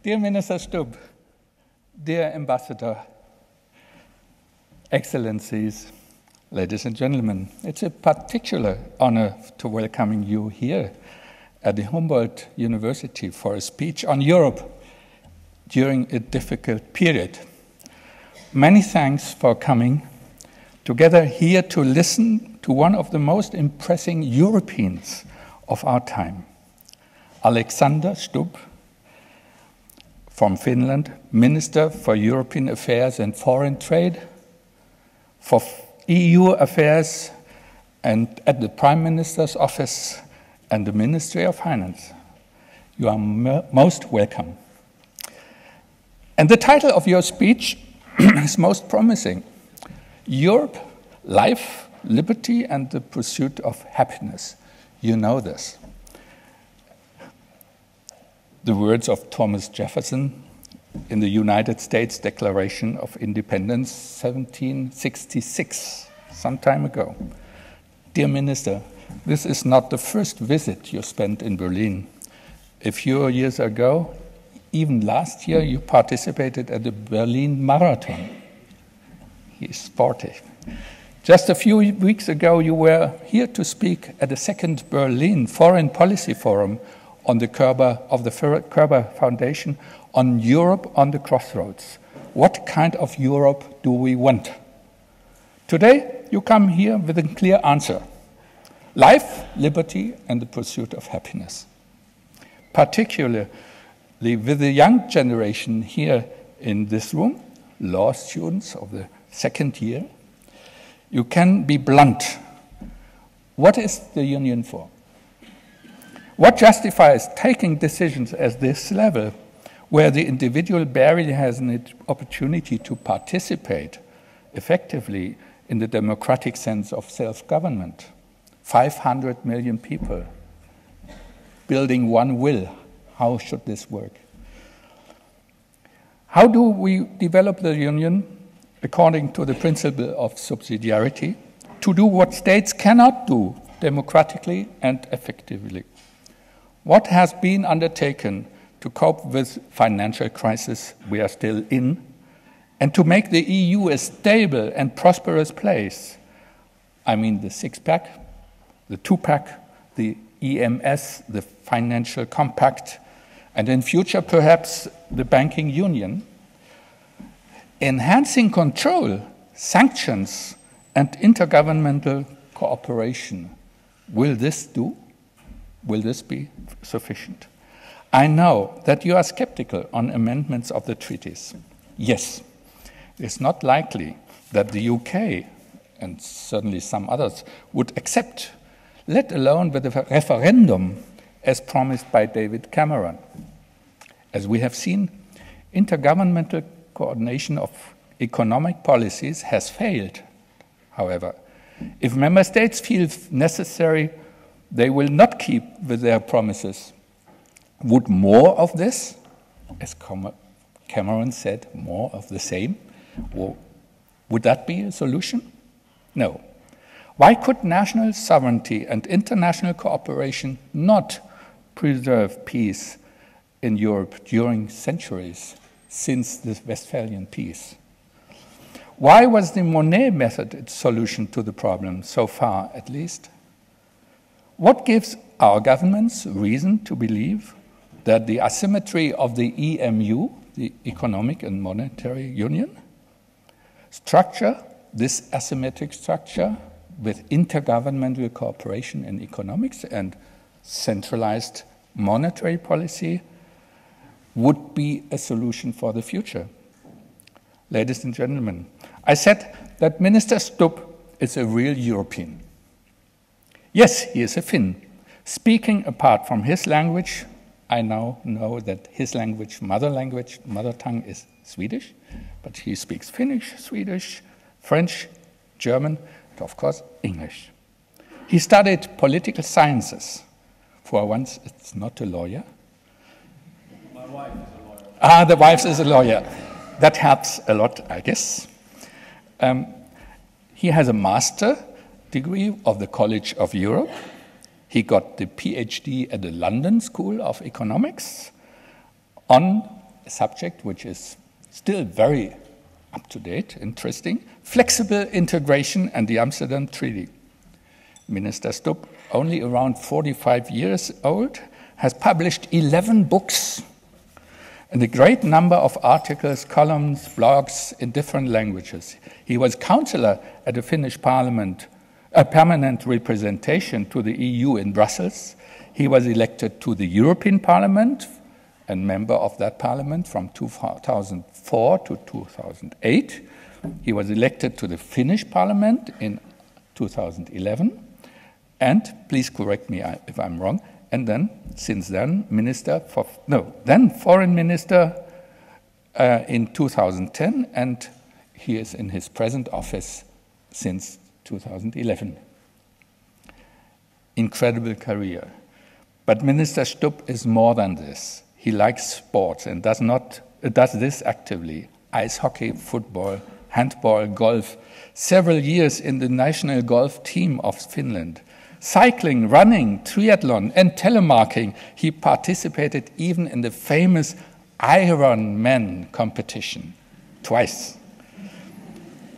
Dear Minister Stubb, dear Ambassador, Excellencies, ladies and gentlemen, it's a particular honor to welcome you here at the Humboldt-Universität for a speech on Europe during a difficult period. Many thanks for coming together here to listen to one of the most impressive Europeans of our time, Alexander Stubb, from Finland, Minister for European Affairs and Foreign Trade, for EU Affairs and at the Prime Minister's Office and the Ministry of Finance. You are most welcome. And the title of your speech is most promising. Europe, Life, Liberty, and the Pursuit of Happiness. You know this. The words of Thomas Jefferson in the United States Declaration of Independence, 1766, some time ago. Dear Minister, this is not the first visit you spent in Berlin. A few years ago, even last year, you participated at the Berlin Marathon. He's sporty. Just a few weeks ago, you were here to speak at the second Berlin Foreign Policy Forum on the Kerber Foundation on Europe on the Crossroads. What kind of Europe do we want? Today, you come here with a clear answer. Life, liberty, and the pursuit of happiness. Particularly with the young generation here in this room, law students of the second year, you can be blunt. What is the Union for? What justifies taking decisions at this level, where the individual barely has an opportunity to participate effectively in the democratic sense of self-government? 500 million people building one will. How should this work? How do we develop the Union according to the principle of subsidiarity to do what states cannot do democratically and effectively? What has been undertaken to cope with financial crisis we are still in and to make the EU a stable and prosperous place? I mean the six-pack, the two-pack, the EMS, the financial compact, and in future perhaps the banking union. Enhancing control, sanctions, and intergovernmental cooperation. Will this do? Will this be sufficient? I know that you are skeptical on amendments of the treaties. Yes, it's not likely that the UK, and certainly some others, would accept, let alone with a referendum as promised by David Cameron. As we have seen, intergovernmental coordination of economic policies has failed. However, if member states feel necessary, they will not keep with their promises. Would more of this, as Cameron said, more of the same, would that be a solution? No. Why could national sovereignty and international cooperation not preserve peace in Europe during centuries since the Westphalian peace? Why was the Monnet method its solution to the problem, so far at least? What gives our governments reason to believe that the asymmetry of the EMU, the Economic and Monetary Union, structure, this asymmetric structure with intergovernmental cooperation in economics and centralized monetary policy would be a solution for the future? Ladies and gentlemen, I said that Minister Stubb is a real European. Yes, he is a Finn. Speaking apart from his language, I now know that his language, mother tongue is Swedish, but he speaks Finnish, Swedish, French, German, and of course English. He studied political sciences. For once, it's not a lawyer. My wife is a lawyer. The wife is a lawyer. That helps a lot, I guess. He has a master degree of the College of Europe. He got the PhD at the London School of Economics on a subject which is still very up-to-date, interesting, flexible integration and the Amsterdam Treaty. Minister Stubb, only around 45 years old, has published 11 books and a great number of articles, columns, blogs in different languages. He was counselor at the Finnish Parliament, a permanent representation to the EU in Brussels. He was elected to the European Parliament and member of that parliament from 2004 to 2008. He was elected to the Finnish Parliament in 2011. And, please correct me if I'm wrong, and then, since then, foreign minister in 2010, and he is in his present office since 2011. Incredible career. But Minister Stubb is more than this. He likes sports and does this actively. Ice hockey, football, handball, golf. Several years in the national golf team of Finland. Cycling, running, triathlon, and telemarking. He participated even in the famous Ironman competition, twice.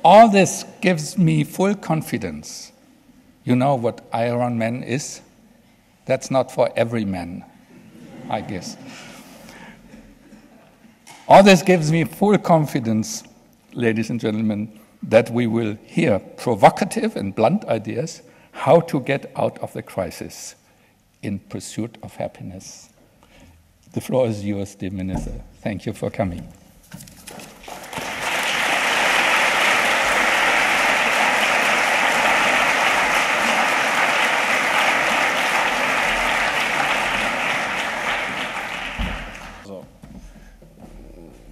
All this gives me full confidence. You know what Ironman is? That's not for every man, I guess. All this gives me full confidence, ladies and gentlemen, that we will hear provocative and blunt ideas how to get out of the crisis in pursuit of happiness. The floor is yours, dear Minister. Thank you for coming.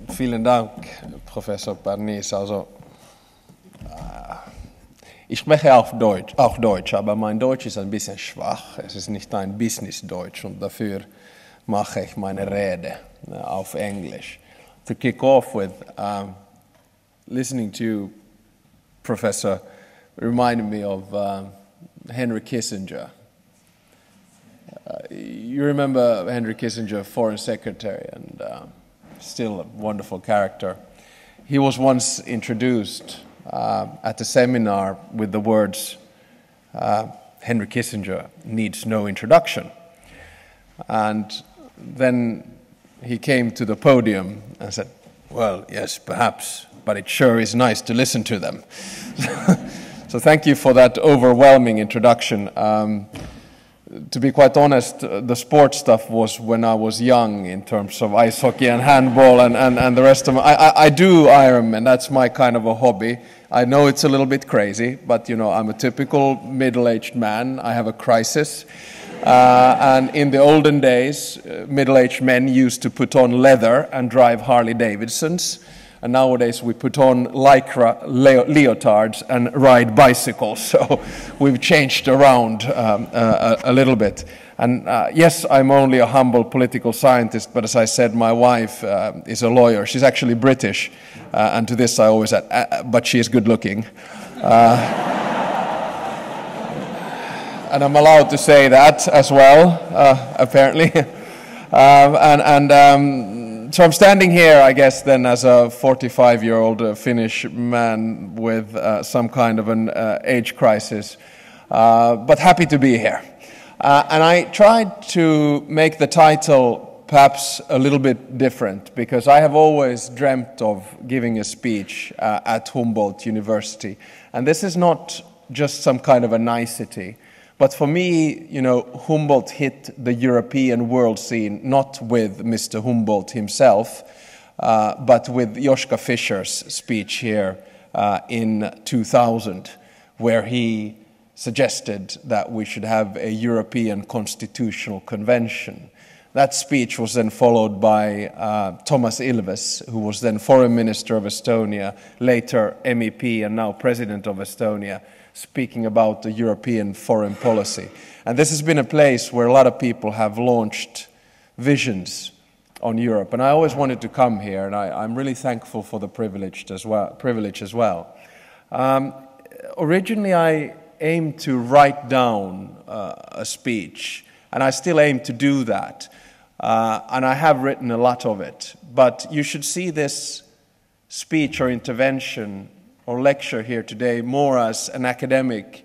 Vielen Dank, Professor Bernice. Also, ich spreche auch Deutsch, aber mein Deutsch ist ein bisschen schwach. Es ist nicht ein Business-Deutsch und dafür mache ich meine Rede auf Englisch. To kick off with, listening to Professor reminded me of Henry Kissinger. You remember Henry Kissinger, Foreign Secretary, and still a wonderful character. He was once introduced at a seminar with the words, Henry Kissinger needs no introduction. And then he came to the podium and said, well, yes, perhaps, but it sure is nice to listen to them. So thank you for that overwhelming introduction. To be quite honest, the sports stuff was when I was young in terms of ice hockey and handball and the rest of them. I do Ironman, that's my kind of a hobby. I know it's a little bit crazy, but you know, I'm a typical middle-aged man. I have a crisis. And in the olden days, middle-aged men used to put on leather and drive Harley Davidsons. And nowadays we put on lycra leotards and ride bicycles. So we've changed around a little bit. And yes, I'm only a humble political scientist, but as I said, my wife is a lawyer. She's actually British, and to this I always add, but she is good looking. And I'm allowed to say that as well, apparently. So I'm standing here, I guess, then as a 45-year-old Finnish man with some kind of an age crisis, but happy to be here. And I tried to make the title perhaps a little bit different, because I have always dreamt of giving a speech at Humboldt-University. And this is not just some kind of a nicety. But for me, you know, Humboldt hit the European world scene not with Mr. Humboldt himself, but with Joschka Fischer's speech here in 2000, where he suggested that we should have a European Constitutional Convention. That speech was then followed by Thomas Ilves, who was then Foreign Minister of Estonia, later MEP and now President of Estonia, speaking about the European foreign policy. And this has been a place where a lot of people have launched visions on Europe. And I always wanted to come here, and I'm really thankful for the privilege as well. Originally, I aimed to write down a speech, and I still aim to do that. and I have written a lot of it. But you should see this speech or intervention or lecture here today more as an academic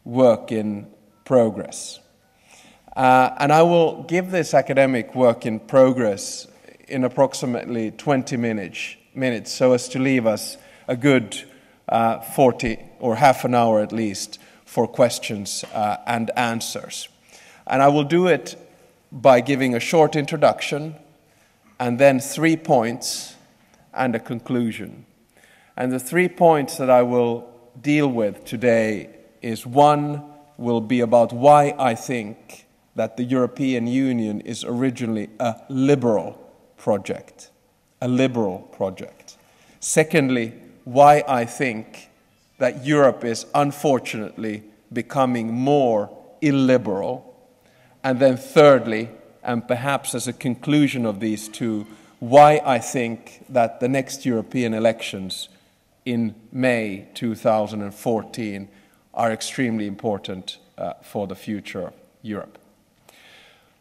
work in progress. And I will give this academic work in progress in approximately 20 minutes so as to leave us a good 40 or half an hour at least for questions and answers. And I will do it by giving a short introduction and then 3 points and a conclusion. And the 3 points that I will deal with today is, one will be about why I think that the European Union is originally a liberal project. A liberal project. Secondly, why I think that Europe is unfortunately becoming more illiberal. And then thirdly, and perhaps as a conclusion of these two, why I think that the next European elections in May 2014 are extremely important for the future of Europe.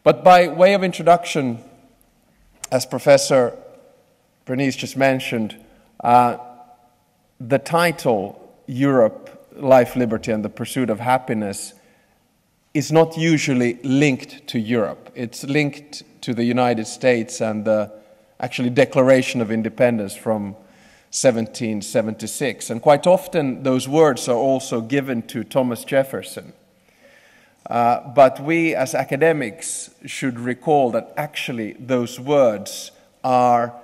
But by way of introduction, as Professor Bernice just mentioned, the title, Europe, Life, Liberty and the Pursuit of Happiness, is not usually linked to Europe. It's linked to the United States and the actually Declaration of Independence from 1776. And quite often those words are also given to Thomas Jefferson. But we as academics should recall that actually those words are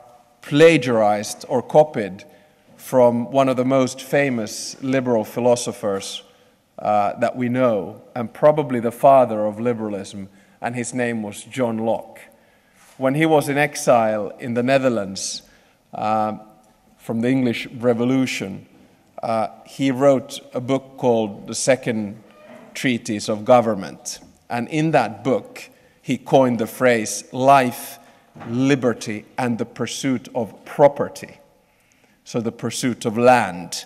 plagiarized or copied from one of the most famous liberal philosophers that we know, and probably the father of liberalism, and his name was John Locke. When he was in exile in the Netherlands from the English Revolution, he wrote a book called The Second Treatise of Government. And in that book, he coined the phrase life, liberty, and the pursuit of property. So the pursuit of land.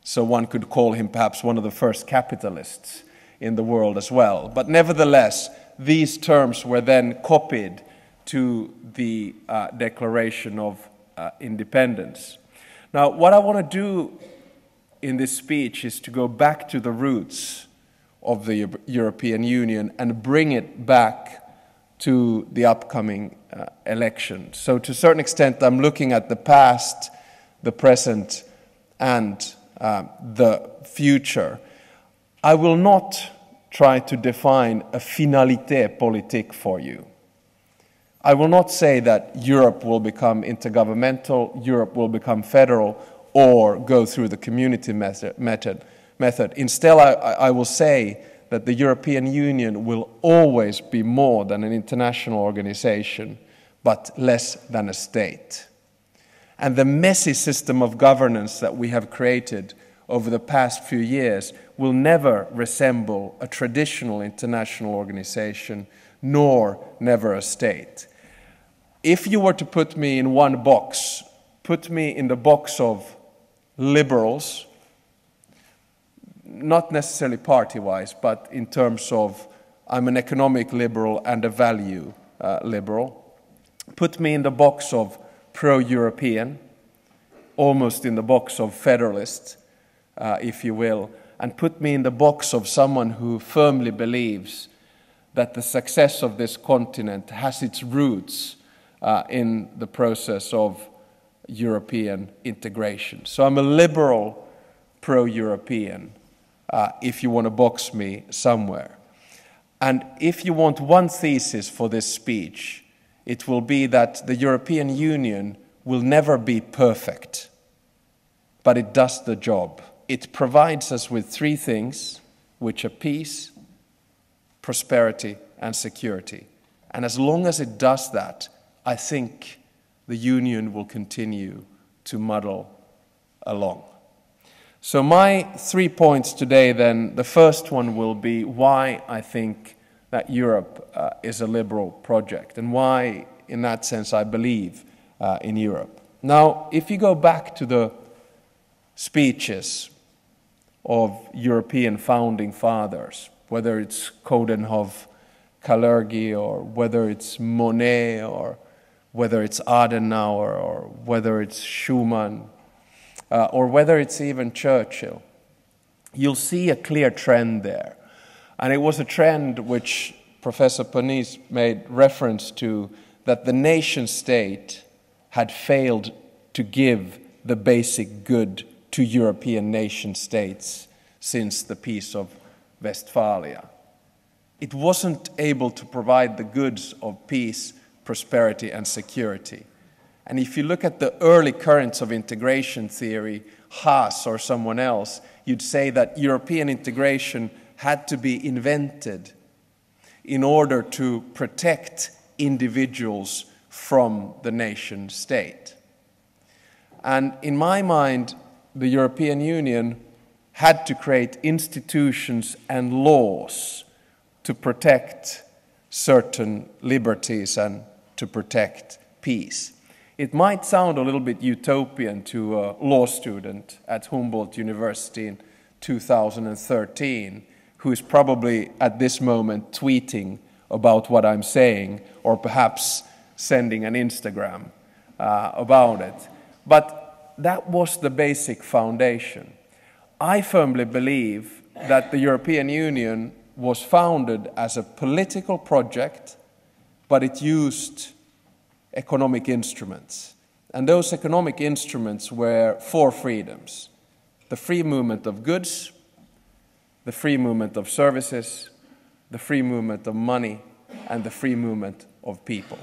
So one could call him perhaps one of the first capitalists in the world as well. But nevertheless, these terms were then copied to the Declaration of Independence. Now, what I want to do in this speech is to go back to the roots of the European Union and bring it back to the upcoming election. So to a certain extent, I'm looking at the past, the present, and the future. I will not try to define a finalité politique for you. I will not say that Europe will become intergovernmental, Europe will become federal, or go through the community method. Instead, I will say that the European Union will always be more than an international organization, but less than a state. And the messy system of governance that we have created over the past few years will never resemble a traditional international organization, nor never a state. If you were to put me in one box, put me in the box of liberals, not necessarily party-wise, but in terms of I'm an economic liberal and a value liberal. Put me in the box of pro-European, almost in the box of federalist, if you will, and put me in the box of someone who firmly believes that the success of this continent has its roots in the process of European integration. So I'm a liberal pro-European, if you want to box me somewhere. And if you want one thesis for this speech, it will be that the European Union will never be perfect, but it does the job. It provides us with three things, which are peace, prosperity, and security. And as long as it does that, I think the Union will continue to muddle along. So my 3 points today then, the first one will be why I think that Europe is a liberal project and why, in that sense, I believe in Europe. Now, if you go back to the speeches of European founding fathers, whether it's Coudenhove, Kalergi, or whether it's Monet, or whether it's Adenauer, or whether it's Schumann, or whether it's even Churchill, you'll see a clear trend there. And it was a trend which Professor Panis made reference to, that the nation state had failed to give the basic good to European nation states since the Peace of Westphalia. It wasn't able to provide the goods of peace, prosperity, and security. And if you look at the early currents of integration theory, Haas or someone else, you'd say that European integration had to be invented in order to protect individuals from the nation state. And in my mind, the European Union had to create institutions and laws to protect certain liberties and to protect peace. It might sound a little bit utopian to a law student at Humboldt-University in 2013, who is probably at this moment tweeting about what I'm saying, or perhaps sending an Instagram about it. But that was the basic foundation. I firmly believe that the European Union was founded as a political project, but it used economic instruments. And those economic instruments were 4 freedoms: the free movement of goods, the free movement of services, the free movement of money, and the free movement of people.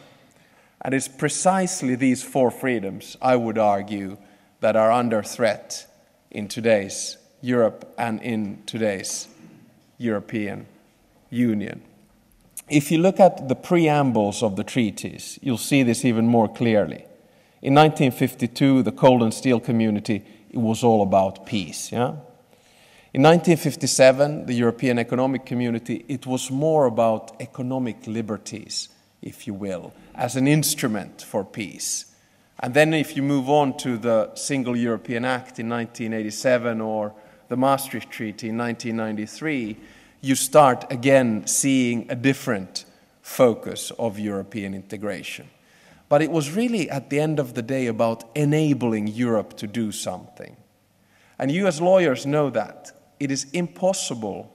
And it's precisely these 4 freedoms, I would argue, that are under threat in today's Europe and in today's European Union. If you look at the preambles of the treaties, you'll see this even more clearly. In 1952, the coal and steel community, it was all about peace. Yeah? In 1957, the European Economic Community, it was more about economic liberties, if you will, as an instrument for peace. And then if you move on to the Single European Act in 1987 or the Maastricht Treaty in 1993, you start again seeing a different focus of European integration. But it was really, at the end of the day, about enabling Europe to do something. And you as lawyers know that. It is impossible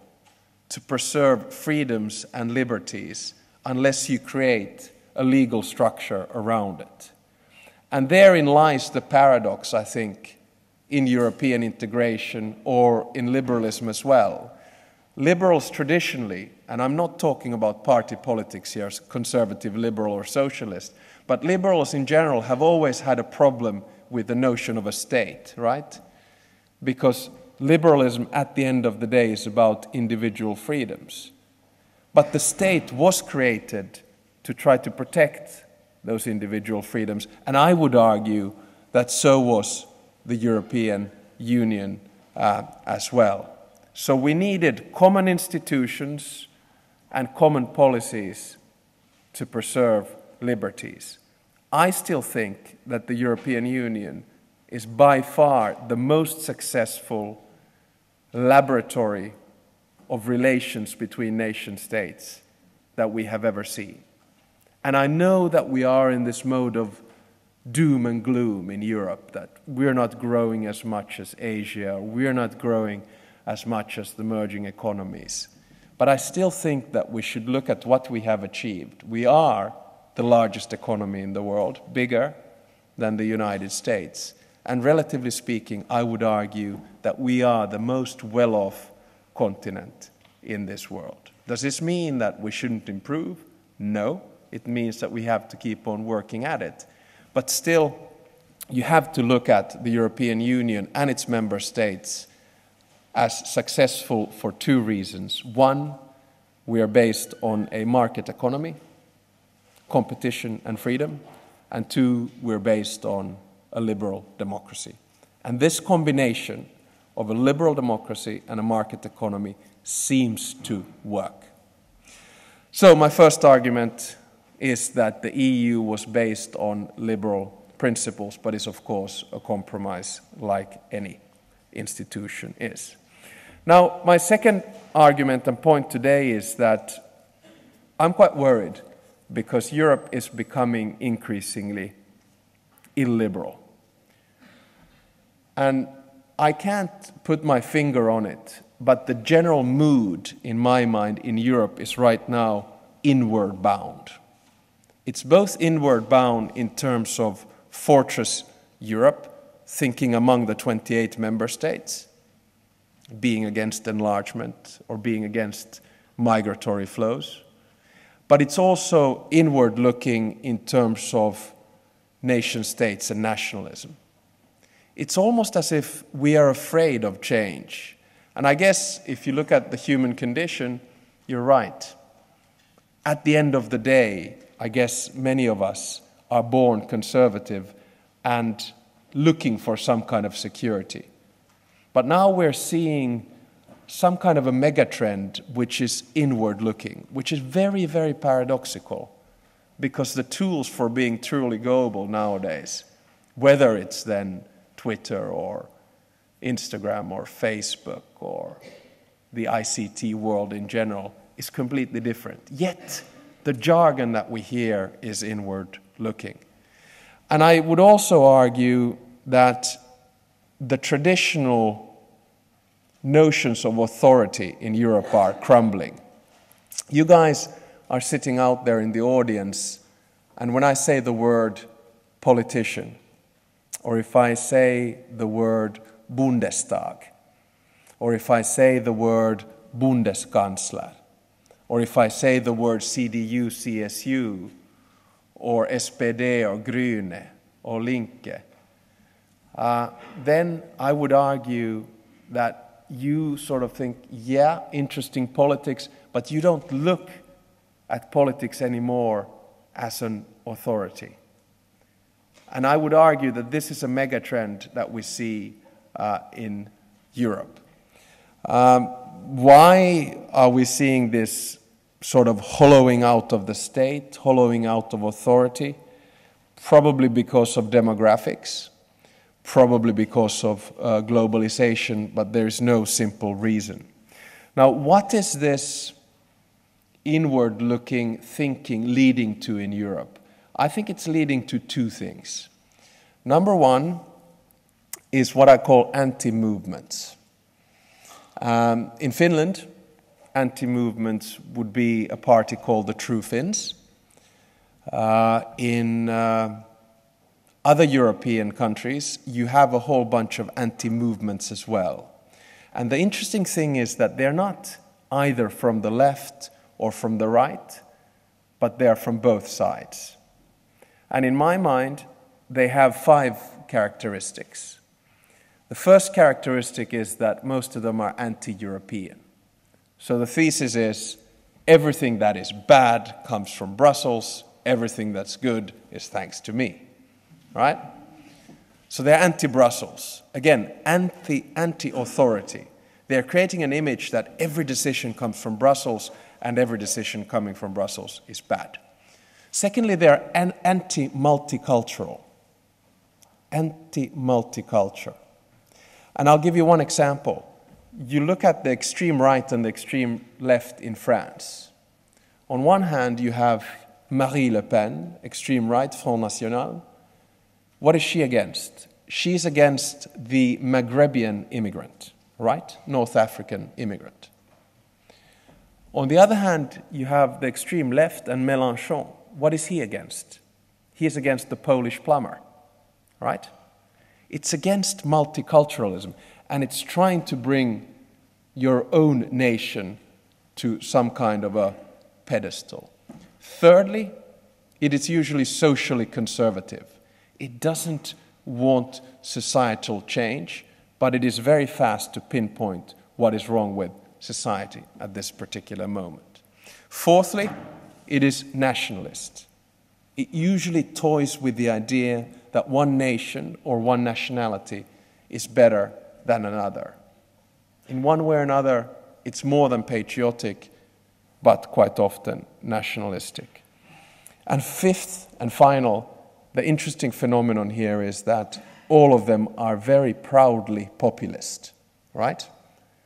to preserve freedoms and liberties unless you create a legal structure around it. And therein lies the paradox, I think, in European integration or in liberalism as well. Liberals traditionally, and I'm not talking about party politics here, conservative, liberal, or socialist, but liberals in general have always had a problem with the notion of a state, right? Because liberalism at the end of the day is about individual freedoms. But the state was created to try to protect those individual freedoms, and I would argue that so was the European Union as well. So we needed common institutions and common policies to preserve liberties. I still think that the European Union is by far the most successful laboratory of relations between nation states that we have ever seen. And I know that we are in this mode of doom and gloom in Europe, that we're not growing as much as Asia, we're not growing as much as the emerging economies. But I still think that we should look at what we have achieved. We are the largest economy in the world, bigger than the United States. And relatively speaking, I would argue that we are the most well-off continent in this world. Does this mean that we shouldn't improve? No. It means that we have to keep on working at it. But still, you have to look at the European Union and its member states as successful for 2 reasons. One, we are based on a market economy, competition and freedom. And 2, we're based on a liberal democracy. And this combination of a liberal democracy and a market economy seems to work. So my first argument is that the EU was based on liberal principles, but is of course a compromise like any institution is. Now, my second argument and point today is that I'm quite worried because Europe is becoming increasingly illiberal. And I can't put my finger on it, but the general mood in my mind in Europe is right now inward bound. It's both inward bound in terms of fortress Europe, thinking among the 28 member states, being against enlargement or being against migratory flows. But it's also inward looking in terms of nation states and nationalism. It's almost as if we are afraid of change. And I guess if you look at the human condition, you're right. At the end of the day, I guess many of us are born conservative and looking for some kind of security. But now we're seeing some kind of a megatrend which is inward looking, which is very, very paradoxical, because the tools for being truly global nowadays, whether it's then Twitter or Instagram or Facebook or the ICT world in general, is completely different. Yet the jargon that we hear is inward looking. And I would also argue that the traditional notions of authority in Europe are crumbling. You guys are sitting out there in the audience, and when I say the word politician, or if I say the word Bundestag, or if I say the word Bundeskanzler, or if I say the word CDU, CSU, or SPD, or Grüne, or Linke, then I would argue that you sort of think, yeah, interesting politics, but you don't look at politics anymore as an authority. And I would argue that this is a megatrend that we see in Europe. Why are we seeing this sort of hollowing out of the state, hollowing out of authority? Probably because of demographics, probably because of globalization, but there is no simple reason. Now, what is this inward-looking thinking leading to in Europe? I think it's leading to two things. Number one is what I call anti-movements. In Finland, anti-movements would be a party called the True Finns. In other European countries, you have a whole bunch of anti-movements as well. And the interesting thing is that they're not either from the left or from the right, but they're from both sides. And in my mind, they have 5 characteristics. The first characteristic is that most of them are anti-European. So the thesis is everything that is bad comes from Brussels, everything that's good is thanks to me, right? So they're anti-Brussels. Again, anti-authority. They're creating an image that every decision comes from Brussels and every decision coming from Brussels is bad. Secondly, they're anti-multicultural. Anti-multiculture. And I'll give you one example. You look at the extreme right and the extreme left in France. On one hand, you have Marine Le Pen, extreme right, Front National. What is she against? She's against the Maghrebian immigrant, right? North African immigrant. On the other hand, you have the extreme left and Mélenchon. What is he against? He is against the Polish plumber, right? It's against multiculturalism, and it's trying to bring your own nation to some kind of a pedestal. Thirdly, it is usually socially conservative. It doesn't want societal change, but it is very fast to pinpoint what is wrong with society at this particular moment. Fourthly, it is nationalist. It usually toys with the idea that one nation or one nationality is better than another. In one way or another, it's more than patriotic, but quite often nationalistic. And fifth and final, the interesting phenomenon here is that all of them are very proudly populist, right?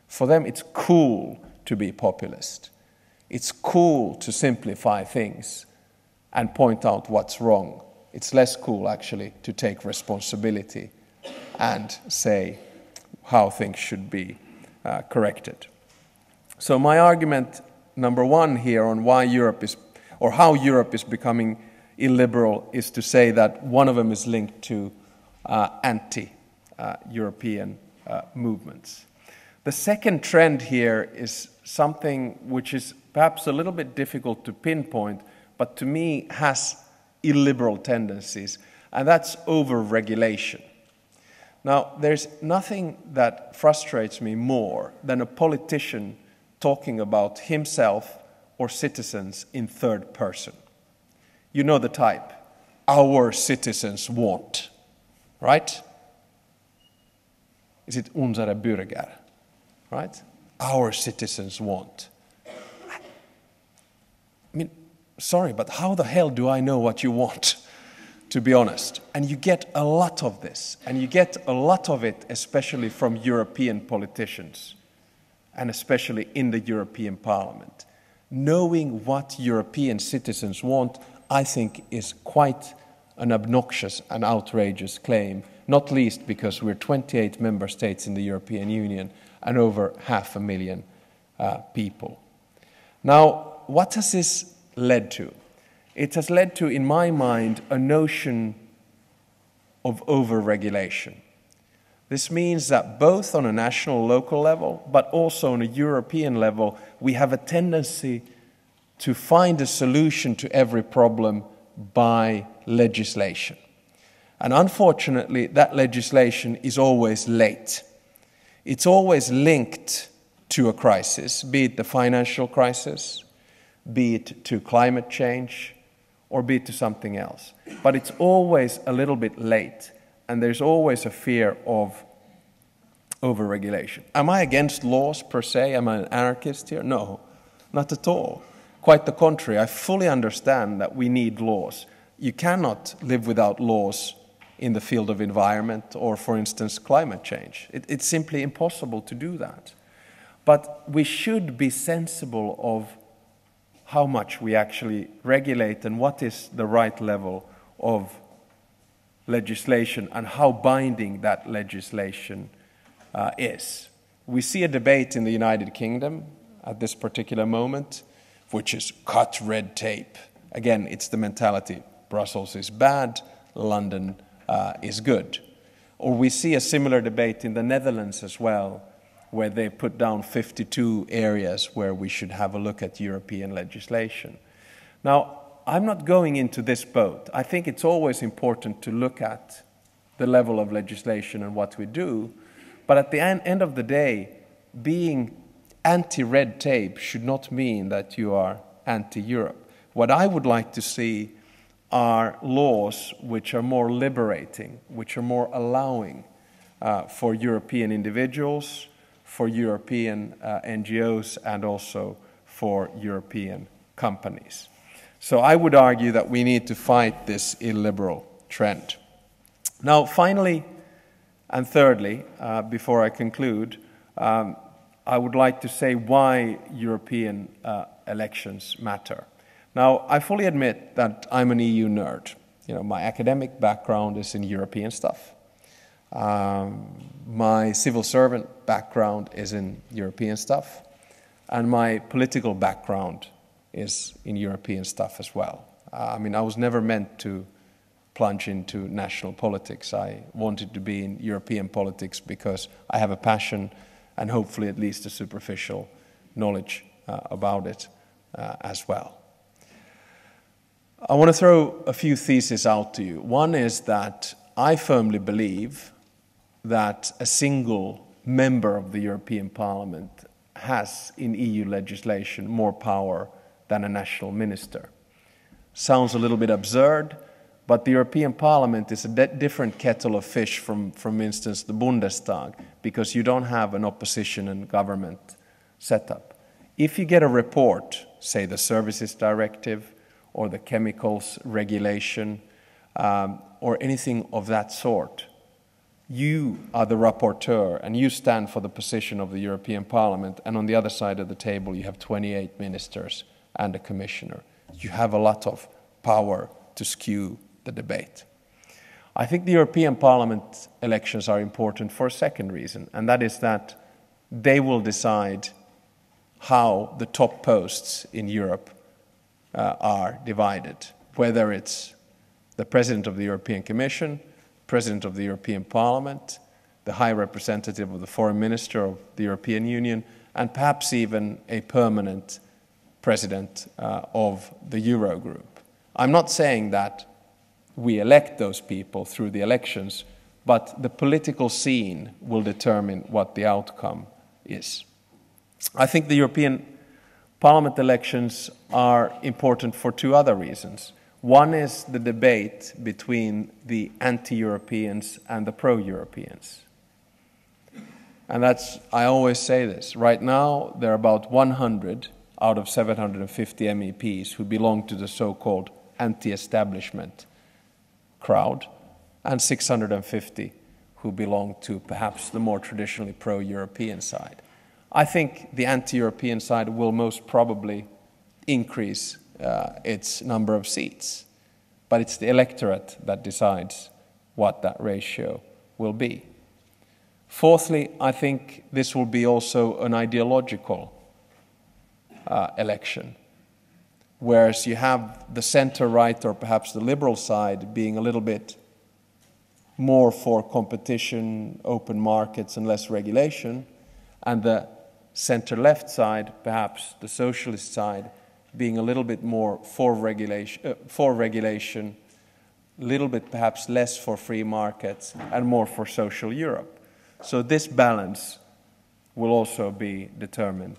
For them, it's cool to be populist. It's cool to simplify things and point out what's wrong. It's less cool, actually, to take responsibility and say how things should be corrected. So my argument number one here on why Europe is, or how Europe is becoming illiberal, is to say that one of them is linked to anti-European movements. The second trend here is something which is perhaps a little bit difficult to pinpoint, but to me has illiberal tendencies, and that's over-regulation. Now, there's nothing that frustrates me more than a politician talking about himself or citizens in third person. You know the type. Our citizens want, right? Is it unsere Bürger, right? Our citizens want. I mean, sorry, but how the hell do I know what you want, to be honest? And you get a lot of this, and you get a lot of it especially from European politicians, and especially in the European Parliament. Knowing what European citizens want, I think, is quite an obnoxious and outrageous claim, not least because we're 28 member states in the European Union and over 500,000 people. Now, what has this led to? It has led to, in my mind, a notion of over-regulation. This means that both on a national, local level, but also on a European level, we have a tendency to find a solution to every problem by legislation. And unfortunately, that legislation is always late. It's always linked to a crisis, be it the financial crisis, be it to climate change, or be it to something else. But it's always a little bit late, and there's always a fear of over-regulation. Am I against laws per se? Am I an anarchist here? No, not at all. Quite the contrary. I fully understand that we need laws. You cannot live without laws in the field of environment or, for instance, climate change. It's simply impossible to do that. But we should be sensible of how much we actually regulate and what is the right level of legislation and how binding that legislation is. We see a debate in the United Kingdom at this particular moment, which is cut red tape. Again, it's the mentality. Brussels is bad, London is good. Or we see a similar debate in the Netherlands as well, where they put down 52 areas where we should have a look at European legislation. Now, I'm not going into this boat. I think it's always important to look at the level of legislation and what we do, but at the end of the day, being anti-red tape should not mean that you are anti-Europe. What I would like to see are laws which are more liberating, which are more allowing for European individuals, for European NGOs, and also for European companies. So I would argue that we need to fight this illiberal trend. Now, finally and thirdly, before I conclude, I would like to say why European elections matter. Now, I fully admit that I'm an EU nerd. You know, my academic background is in European stuff. My civil servant background is in European stuff. And my political background is in European stuff as well. I mean, I was never meant to plunge into national politics. I wanted to be in European politics because I have a passion and hopefully at least a superficial knowledge about it as well. I want to throw a few theses out to you. One is that I firmly believe that a single member of the European Parliament has in EU legislation more power than a national minister. Sounds a little bit absurd, but the European Parliament is a different kettle of fish from, for instance, the Bundestag, because you don't have an opposition and government setup. If you get a report, say the Services Directive or the Chemicals Regulation or anything of that sort, you are the rapporteur and you stand for the position of the European Parliament, and on the other side of the table you have 28 ministers and a commissioner. You have a lot of power to skew the debate. I think the European Parliament elections are important for a second reason, and that is that they will decide how the top posts in Europe are divided, whether it's the President of the European Commission, President of the European Parliament, the High Representative of the Foreign Minister of the European Union, and perhaps even a permanent President of the Eurogroup. I'm not saying that we elect those people through the elections, but the political scene will determine what the outcome is. I think the European Parliament elections are important for two other reasons. One is the debate between the anti-Europeans and the pro-Europeans. And I always say this, right now there are about 100 out of 750 MEPs who belong to the so-called anti-establishment crowd, and 650 who belong to perhaps the more traditionally pro-European side. I think the anti-European side will most probably increase its number of seats, but it's the electorate that decides what that ratio will be. Fourthly, I think this will be also an ideological election, whereas you have the center-right or perhaps the liberal side being a little bit more for competition, open markets and less regulation, and the center-left side, perhaps the socialist side, being a little bit more for regulation, a little bit perhaps less for free markets and more for social Europe. So this balance will also be determined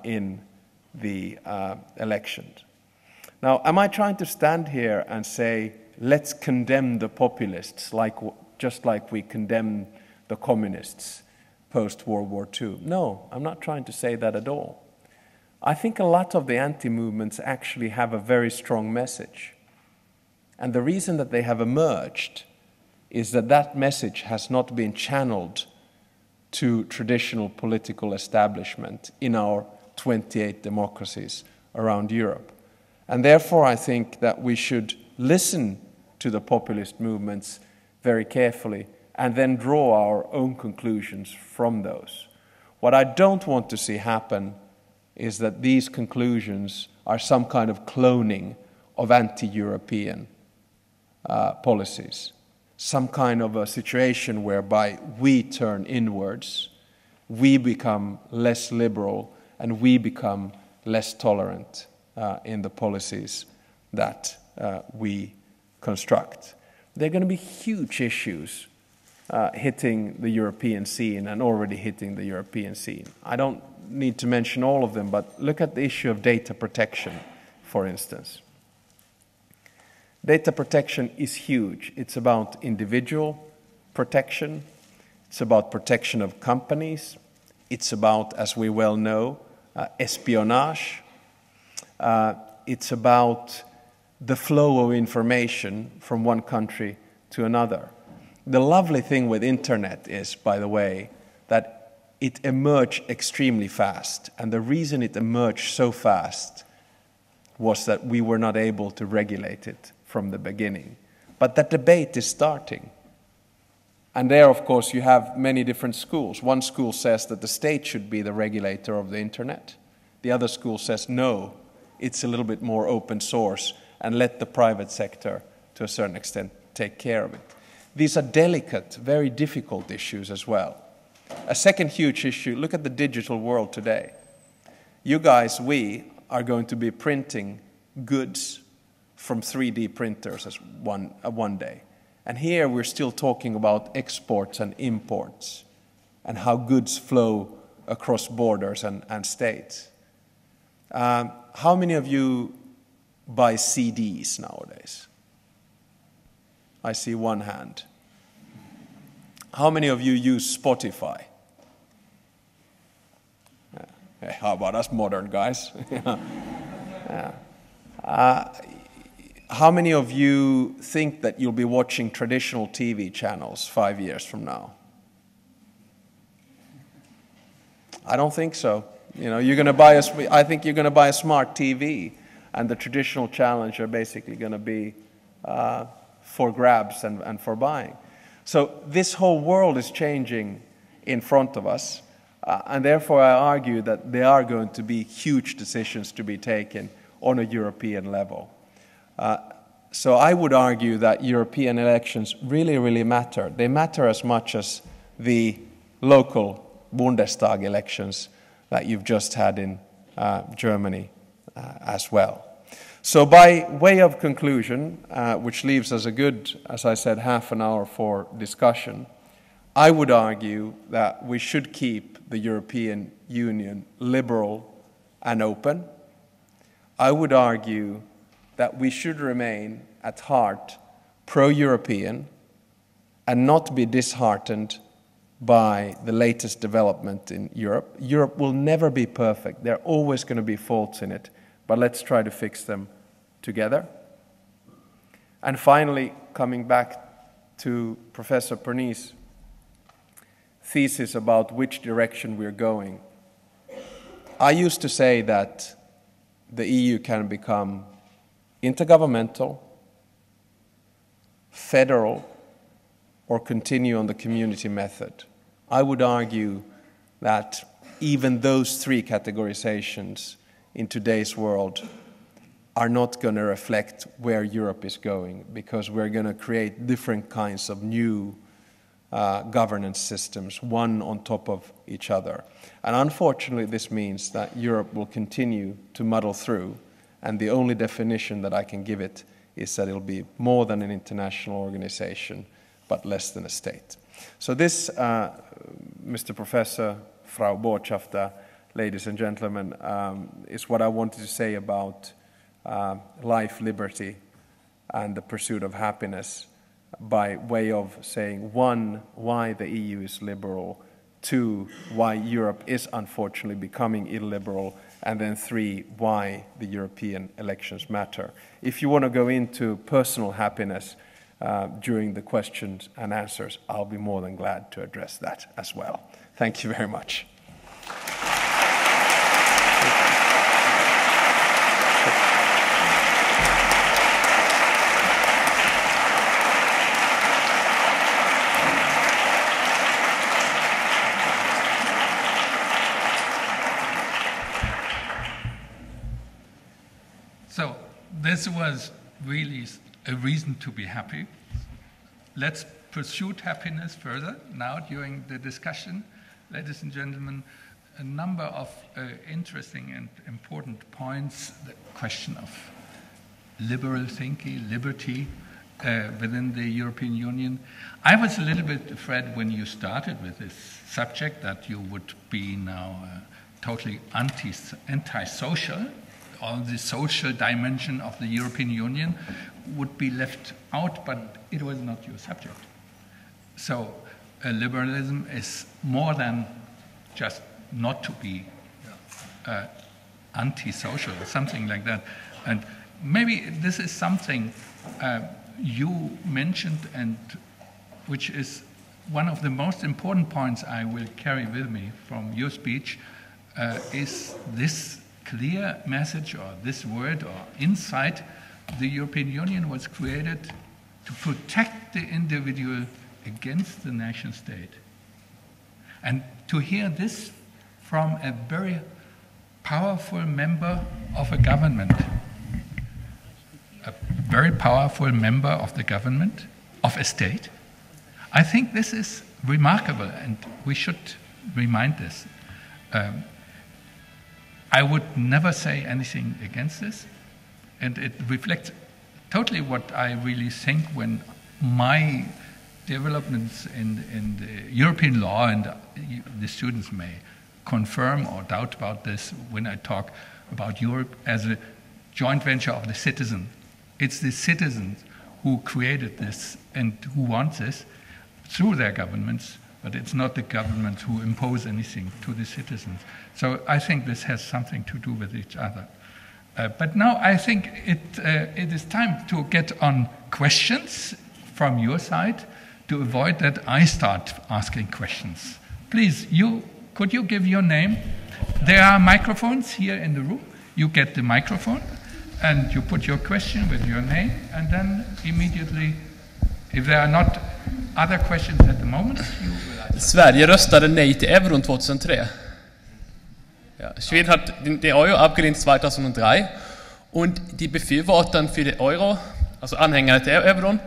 in the elections. Now, am I trying to stand here and say, let's condemn the populists just like we condemn the communists post-World War II? No, I'm not trying to say that at all. I think a lot of the anti-movements actually have a very strong message. And the reason that they have emerged is that that message has not been channeled to traditional political establishment in our 28 democracies around Europe. And therefore, I think that we should listen to the populist movements very carefully and then draw our own conclusions from those. What I don't want to see happen is that these conclusions are some kind of cloning of anti-European policies, some kind of a situation whereby we turn inwards, we become less liberal, and we become less tolerant in the policies that we construct. There are going to be huge issues hitting the European scene and already hitting the European scene. I don't need to mention all of them, but look at the issue of data protection, for instance. Data protection is huge. It's about individual protection. It's about protection of companies. It's about, as we well know, espionage. It's about the flow of information from one country to another. The lovely thing with internet is, by the way, that it emerged extremely fast. And the reason it emerged so fast was that we were not able to regulate it from the beginning. But that debate is starting. And there, of course, you have many different schools. One school says that the state should be the regulator of the internet. The other school says, no, it's a little bit more open source and let the private sector, to a certain extent, take care of it. These are delicate, very difficult issues as well. A second huge issue, look at the digital world today. You guys, we are going to be printing goods from 3D printers as one day. And here we're still talking about exports and imports and how goods flow across borders and states. How many of you buy CDs nowadays? I see one hand. How many of you use Spotify? Hey, how about us modern guys? Yeah. how many of you think that you'll be watching traditional TV channels 5 years from now? I don't think so. You know, I think you're going to buy a smart TV, and the traditional channels are basically going to be for grabs and for buying. So this whole world is changing in front of us, and therefore I argue that there are going to be huge decisions to be taken on a European level. So I would argue that European elections really, really matter. They matter as much as the local Bundestag elections that you've just had in Germany as well. So by way of conclusion, which leaves us a good, as I said, half an hour for discussion, I would argue that we should keep the European Union liberal and open. I would argue that we should remain at heart pro-European and not be disheartened by the latest development in Europe. Europe will never be perfect. There are always going to be faults in it, but let's try to fix them together. And finally, coming back to Professor Perni's thesis about which direction we're going, I used to say that the EU can become intergovernmental, federal, or continue on the community method. I would argue that even those three categorizations in today's world are not going to reflect where Europe is going, because we're going to create different kinds of new governance systems, one on top of each other. And unfortunately, this means that Europe will continue to muddle through, and the only definition that I can give it is that it'll be more than an international organization, but less than a state. So this, Mr. Professor, Frau Botschafter, ladies and gentlemen, is what I wanted to say about life, liberty, and the pursuit of happiness, by way of saying, one, why the EU is liberal, two, why Europe is unfortunately becoming illiberal, and then three, why the European elections matter. If you want to go into personal happiness during the questions and answers, I'll be more than glad to address that as well. Thank you very much. So this was really a reason to be happy. Let's pursue happiness further now during the discussion. Ladies and gentlemen, a number of interesting and important points. The question of liberal thinking, liberty within the European Union. I was a little bit afraid when you started with this subject that you would be now totally anti-social. All the social dimension of the European Union would be left out, but it was not your subject. So liberalism is more than just not to be anti-social or something like that. And maybe this is something you mentioned, and which is one of the most important points I will carry with me from your speech, is this clear message, or this word or insight: the European Union was created to protect the individual against the nation state. And to hear this from a very powerful member of a government, a very powerful member of the government, of a state, I think this is remarkable, and we should remind this. I would never say anything against this, and it reflects totally what I really think when my developments in the European law, and the students may confirm or doubt about this when I talk about Europe as a joint venture of the citizen. It's the citizens who created this and who want this through their governments, but it's not the governments who impose anything to the citizens. So I think this has something to do with each other. But now I think it is time to get on questions from your side to avoid that I start asking questions. Please, could you give your name? There are microphones here in the room. You get the microphone and you put your question with your name, and then immediately, if there are not other questions at the moment, you will answer. Sverige röstade nej till euron 2003. Ja, Schweden hat den Euro abgelehnt 2003 und die Befürworter für den Euro, also Anhänger der Euron,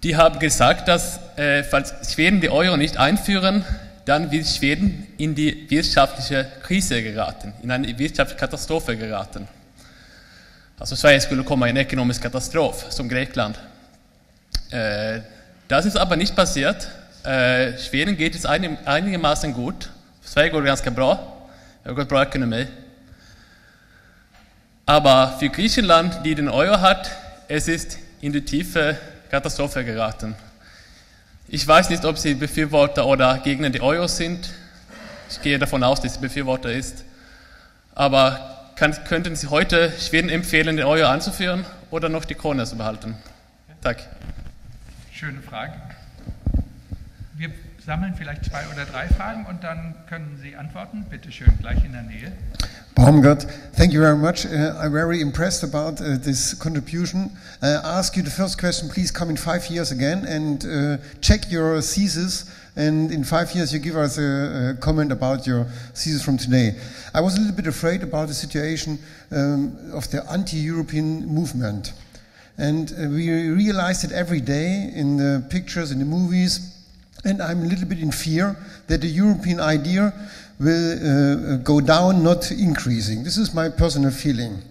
die haben gesagt, dass falls Schweden den Euro nicht einführen, dann wird Schweden in die wirtschaftliche Krise geraten, in eine wirtschaftliche Katastrophe geraten. Also Sverige skulle komma i en ekonomisk katastrof som Grekland. Das ist aber nicht passiert. Schweden geht es einigermaßen gut. Sverige går det ganska bra. Det har gått bra ekonomi. Aber für Griechenland, die den Euro hat, es ist in die tiefe Katastrophe geraten. Ich weiß nicht, ob Sie Befürworter oder Gegner der Euro sind. Ich gehe davon aus, dass Sie Befürworter ist. Aber könnten Sie heute Schweden empfehlen, den Euro einzuführen oder noch die Krone zu behalten? Danke. Schöne Frage. Wir sammeln vielleicht 2 oder 3 Fragen und dann können Sie antworten. Bitte schön, gleich in der Nähe. Baumgart, thank you very much. I'm very impressed about this contribution. I ask you the first question, please come in 5 years again and check your thesis, and in 5 years you give us a comment about your thesis from today. I was a little bit afraid about the situation of the anti-European movement, and we realized it every day in the pictures, in the movies, and I'm a little bit in fear that the European idea will go down, not increasing. This is my personal feeling.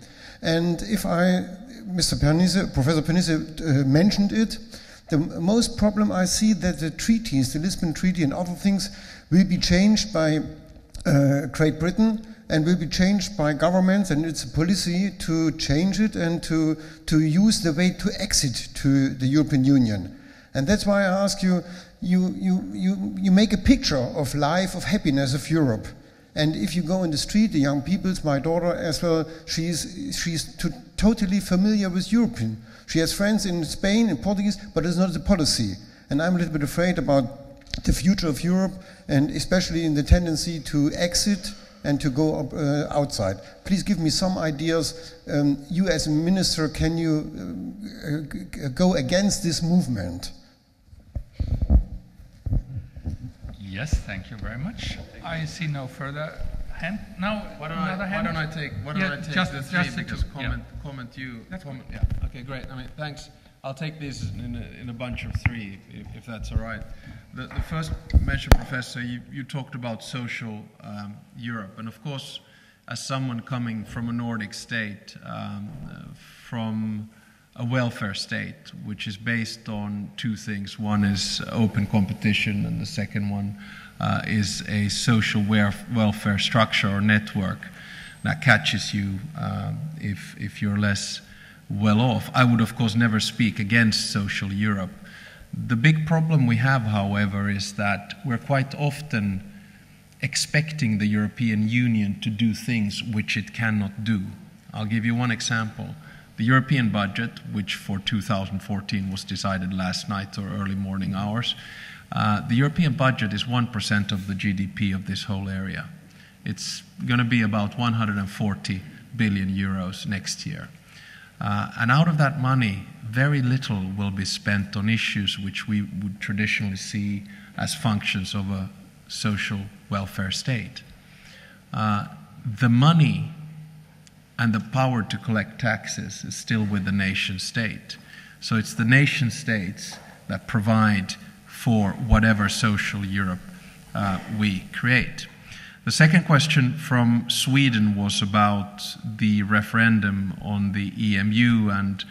And if Professor Pernisse mentioned it, the most problem I see that the treaties, the Lisbon Treaty and other things, will be changed by Great Britain and will be changed by governments, and it's a policy to change it and to use the way to exit to the European Union. And that's why I ask you, you make a picture of life, of happiness of Europe. And if you go in the street, the young people, my daughter as well, she's totally familiar with European. She has friends in Spain and Portuguese, but it's not the policy. And I'm a little bit afraid about the future of Europe, and especially in the tendency to exit and to go outside. Please give me some ideas. You as a minister, can you go against this movement? Yes, thank you very much. I see no further hand. Now, Why don't I take the three because comment you. Yeah. Okay, great. I mean, thanks. I'll take these in a bunch of 3, if that's all right. The first mention, Professor, you talked about social Europe, and of course, as someone coming from a Nordic state, from a welfare state, which is based on 2 things. One is open competition, and the second one is a social welfare structure or network that catches you if you're less well off. I would, of course, never speak against social Europe. The big problem we have, however, is that we're quite often expecting the European Union to do things which it cannot do. I'll give you one example. The European budget, which for 2014 was decided last night or early morning hours, the European budget is 1% of the GDP of this whole area. It's going to be about 140 billion euros next year. And out of that money, very little will be spent on issues which we would traditionally see as functions of a social welfare state. The money and the power to collect taxes is still with the nation state. So it's the nation states that provide for whatever social Europe we create. The second question from Sweden was about the referendum on the EMU and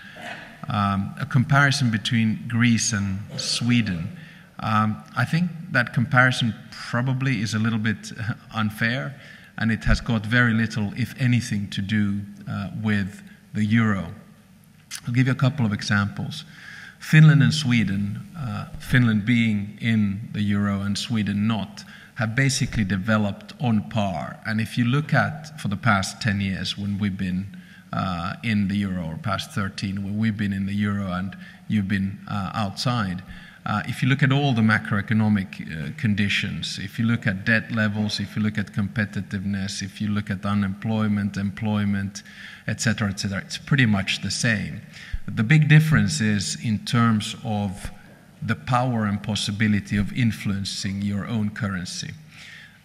a comparison between Greece and Sweden. I think that comparison probably is a little bit unfair, and it has got very little, if anything, to do with the euro. I'll give you a couple of examples. Finland and Sweden, Finland being in the euro and Sweden not, have basically developed on par. And if you look at, for the past 10 years when we've been in the euro, or past 13 when we've been in the euro and you've been outside, if you look at all the macroeconomic conditions, if you look at debt levels, if you look at competitiveness, if you look at unemployment, employment, etc., it's pretty much the same. The big difference is in terms of the power and possibility of influencing your own currency.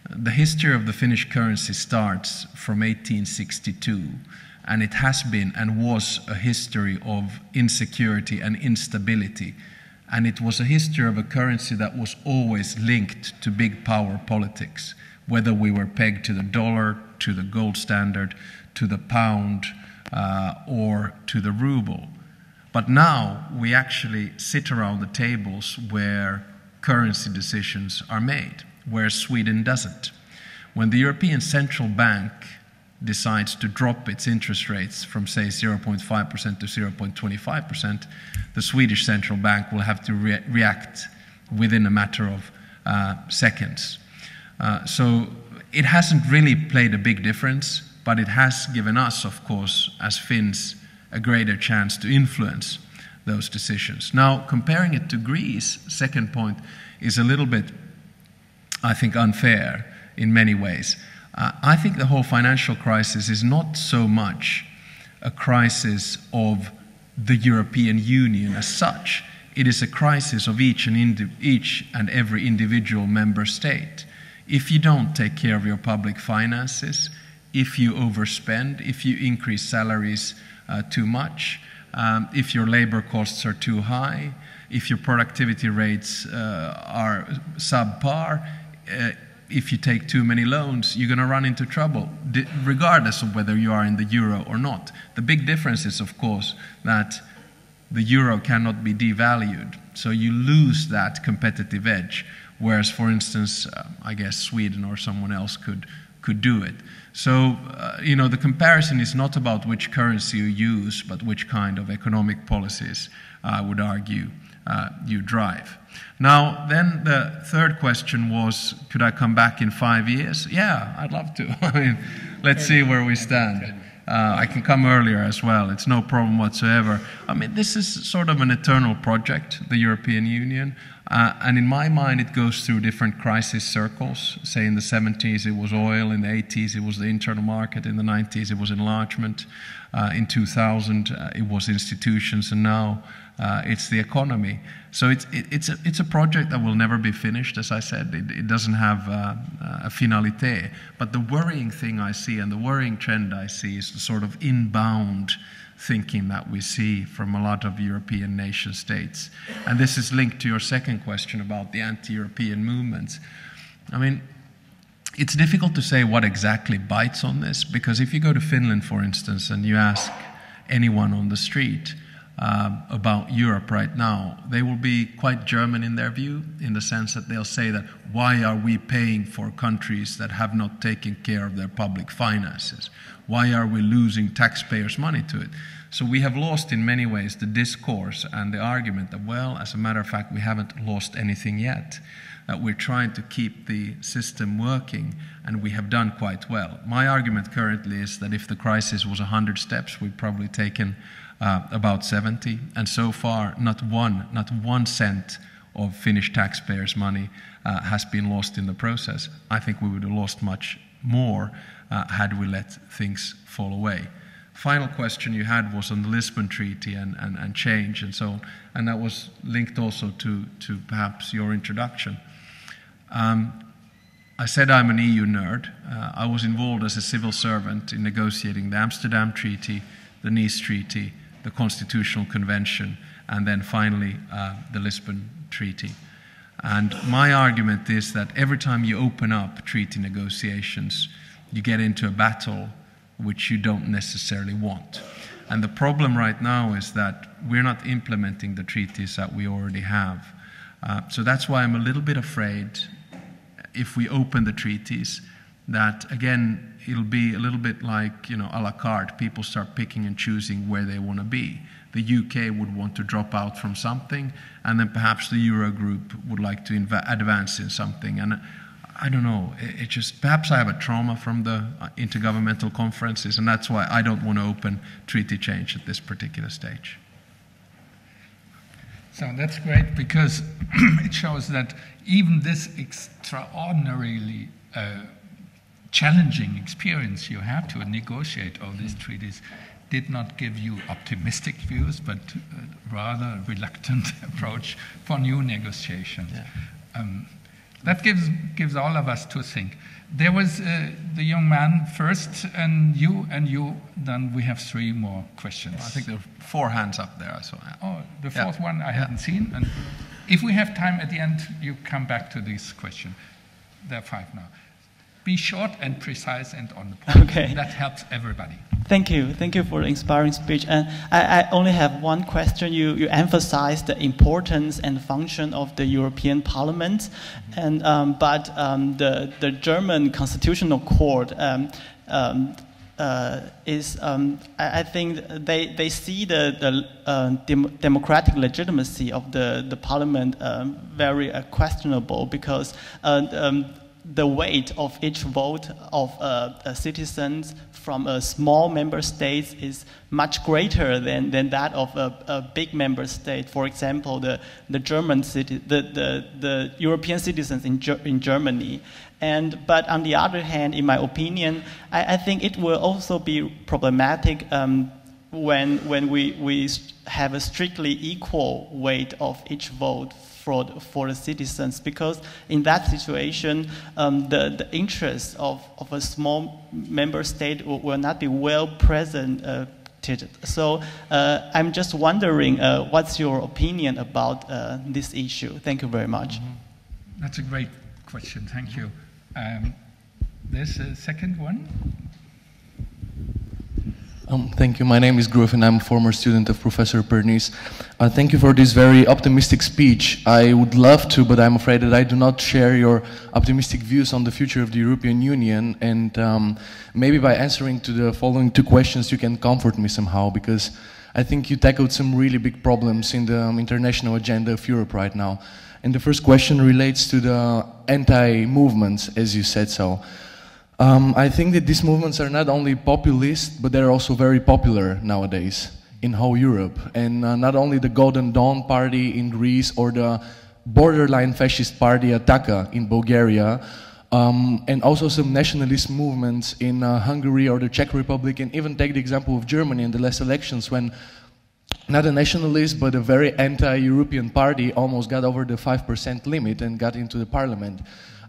The history of the Finnish currency starts from 1862, and it has been and was a history of insecurity and instability. And it was a history of a currency that was always linked to big power politics, whether we were pegged to the dollar, to the gold standard, to the pound, or to the ruble. But now we actually sit around the tables where currency decisions are made, where Sweden doesn't. When the European Central Bank decides to drop its interest rates from, say, 0.5% to 0.25%, the Swedish Central Bank will have to react within a matter of seconds. So it hasn't really played a big difference, but it has given us, of course, as Finns, a greater chance to influence those decisions. Now, comparing it to Greece, second point, is a little bit, I think, unfair in many ways. I think the whole financial crisis is not so much a crisis of the European Union as such. It is a crisis of each and every individual member state. If you don't take care of your public finances, if you overspend, if you increase salaries too much, if your labor costs are too high, if your productivity rates are subpar, if you take too many loans, you're going to run into trouble, regardless of whether you are in the euro or not. The big difference is, of course, that the euro cannot be devalued, so you lose that competitive edge, whereas, for instance, I guess Sweden or someone else could do it. So, the comparison is not about which currency you use, but which kind of economic policies, I would argue, you drive. Now, then the third question was, could I come back in 5 years? Yeah, I'd love to. I mean, let's see where we stand. I can come earlier as well. It's no problem whatsoever. I mean, this is sort of an eternal project, the European Union. And in my mind, it goes through different crisis circles. Say in the 70s, it was oil. In the 80s, it was the internal market. In the 90s, it was enlargement. In 2000, it was institutions. And now it's the economy. So it's a project that will never be finished, as I said. It doesn't have a finalité. But the worrying thing I see and the worrying trend I see is the sort of inbound thinking that we see from a lot of European nation states. And this is linked to your second question about the anti-European movements. I mean, it's difficult to say what exactly bites on this, because if you go to Finland, for instance, and you ask anyone on the street about Europe right now, they will be quite German in their view, in the sense that they'll say that, why are we paying for countries that have not taken care of their public finances? Why are we losing taxpayers' money to it? So we have lost in many ways the discourse and the argument that, well, as a matter of fact, we haven't lost anything yet, that we're trying to keep the system working, and we have done quite well. My argument currently is that if the crisis was 100 steps, we've probably taken about 70, and so far not one cent of Finnish taxpayers' money has been lost in the process. I think we would have lost much more had we let things fall away. Final question you had was on the Lisbon Treaty and change and so on, and that was linked also to perhaps your introduction. I said I'm an EU nerd. I was involved as a civil servant in negotiating the Amsterdam Treaty, the Nice Treaty, the Constitutional Convention, and then finally the Lisbon Treaty. And my argument is that every time you open up treaty negotiations, you get into a battle which you don't necessarily want. And the problem right now is that we're not implementing the treaties that we already have. So that's why I'm a little bit afraid, if we open the treaties, that again, it'll be a little bit like, a la carte. People start picking and choosing where they want to be. The UK would want to drop out from something, and then perhaps the Eurogroup would like to advance in something. And I don't know, it just, perhaps I have a trauma from the intergovernmental conferences, and that's why I don't want to open treaty change at this particular stage. So that's great, because it shows that even this extraordinarily challenging experience you have to negotiate all these treaties did not give you optimistic views, but rather a reluctant approach for new negotiations. Yeah. That gives all of us to think. There was the young man first, and you, then we have 3 more questions. I think there are 4 hands up there. So. Oh, the fourth one I hadn't seen. And if we have time at the end, you come back to this question. There are 5 now. Be short and precise and on the point. Okay. That helps everybody. Thank you for the inspiring speech. And I only have one question. You emphasized the importance and function of the European Parliament, and but the German Constitutional Court is I think they see the democratic legitimacy of the Parliament very questionable, because the weight of each vote of citizens from a small member state is much greater than that of a big member state. For example, the European citizens in Germany. But on the other hand, in my opinion, I think it will also be problematic when we have a strictly equal weight of each vote for the citizens, because in that situation, the interests of a small member state will not be well presented. So I'm just wondering, what's your opinion about this issue? Thank you very much. Mm-hmm. That's a great question. Thank you. There's a second one. Thank you. My name is Groove, and I'm a former student of Professor Pernice. Thank you for this very optimistic speech. I would love to, but I'm afraid that I do not share your optimistic views on the future of the European Union. And maybe by answering to the following 2 questions, you can comfort me somehow, because I think you tackled some really big problems in the international agenda of Europe right now. And the first question relates to the anti-movements, as you said so. I think that these movements are not only populist, but they're also very popular nowadays in whole Europe. And not only the Golden Dawn party in Greece or the borderline fascist party Ataka in Bulgaria, and also some nationalist movements in Hungary or the Czech Republic, and even take the example of Germany in the last elections, when not a nationalist but a very anti-European party almost got over the 5% limit and got into the parliament.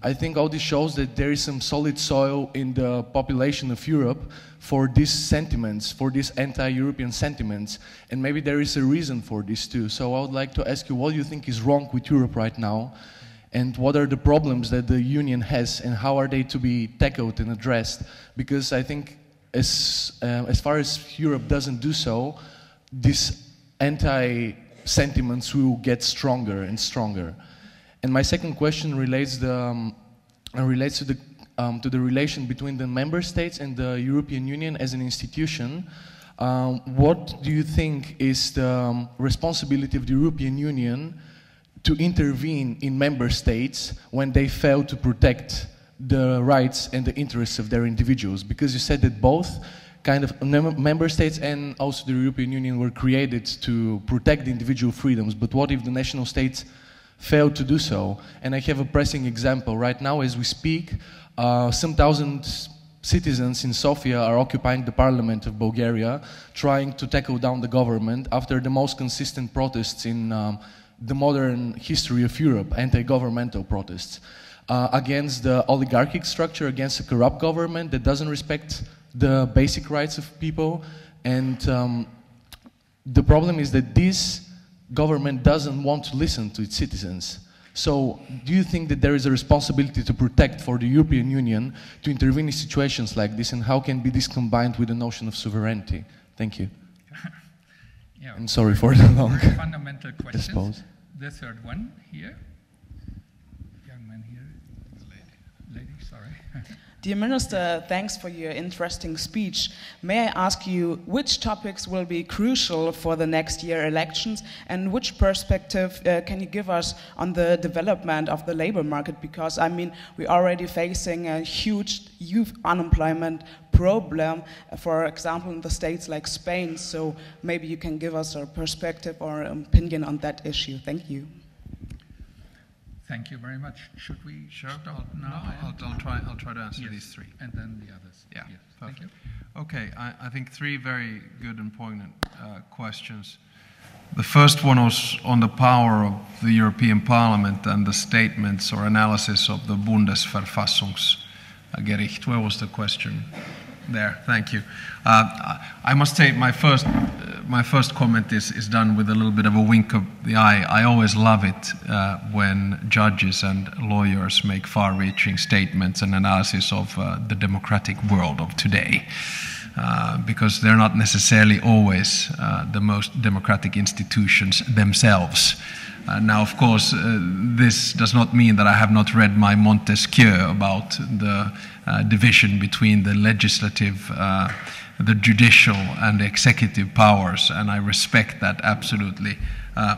I think all this shows that there is some solid soil in the population of Europe for these sentiments, for these anti-European sentiments, and maybe there is a reason for this too. So I would like to ask you, what do you think is wrong with Europe right now, and what are the problems that the Union has, and how are they to be tackled and addressed? Because I think as far as Europe doesn't do so, these anti-sentiments will get stronger and stronger. And my second question relates to the relation between the member states and the European Union as an institution. What do you think is the responsibility of the European Union to intervene in member states when they fail to protect the rights and the interests of their individuals? Because you said that both kind of member states and also the European Union were created to protect the individual freedoms, but what if the national states failed to do so? And I have a pressing example. Right now, as we speak, some thousand citizens in Sofia are occupying the parliament of Bulgaria, trying to tackle down the government after the most consistent protests in the modern history of Europe, anti-governmental protests, against the oligarchic structure, against a corrupt government that doesn't respect the basic rights of people. And the problem is that this government doesn't want to listen to its citizens. So do you think that there is a responsibility to protect for the European Union to intervene in situations like this, and how can be this combined with the notion of sovereignty? Thank you. Yeah, I'm sorry for the long fundamental questions. The third one here. Young man here. Ladies. Sorry. Dear Minister, thanks for your interesting speech. May I ask you which topics will be crucial for the next year elections, and which perspective can you give us on the development of the labor market? Because, I mean, we're already facing a huge youth unemployment problem, for example, in the states like Spain. So maybe you can give us a perspective or opinion on that issue. Thank you. Thank you very much. Should we start now? No, I'll try to answer these three. And then the others. Yeah, yes. perfect. Thank you. Okay, I think three very good and poignant questions. The first one was on the power of the European Parliament and the statements or analysis of the Bundesverfassungsgericht. Where was the question? There, thank you. I must say my first comment is done with a little bit of a wink of the eye. I always love it when judges and lawyers make far-reaching statements and analysis of the democratic world of today, because they're not necessarily always the most democratic institutions themselves. Now, of course, this does not mean that I have not read my Montesquieu about the division between the legislative, the judicial, and the executive powers, and I respect that absolutely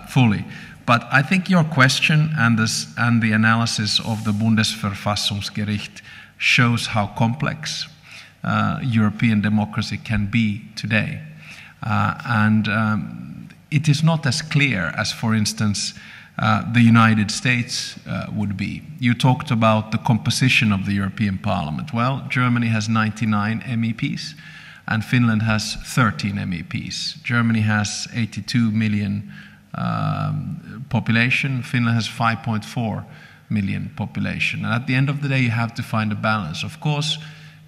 fully. But I think your question and the analysis of the Bundesverfassungsgericht shows how complex European democracy can be today. It is not as clear as, for instance, the United States would be. You talked about the composition of the European Parliament. Well, Germany has 99 MEPs, and Finland has 13 MEPs. Germany has 82 million population. Finland has 5.4 million population. And at the end of the day, you have to find a balance. Of course,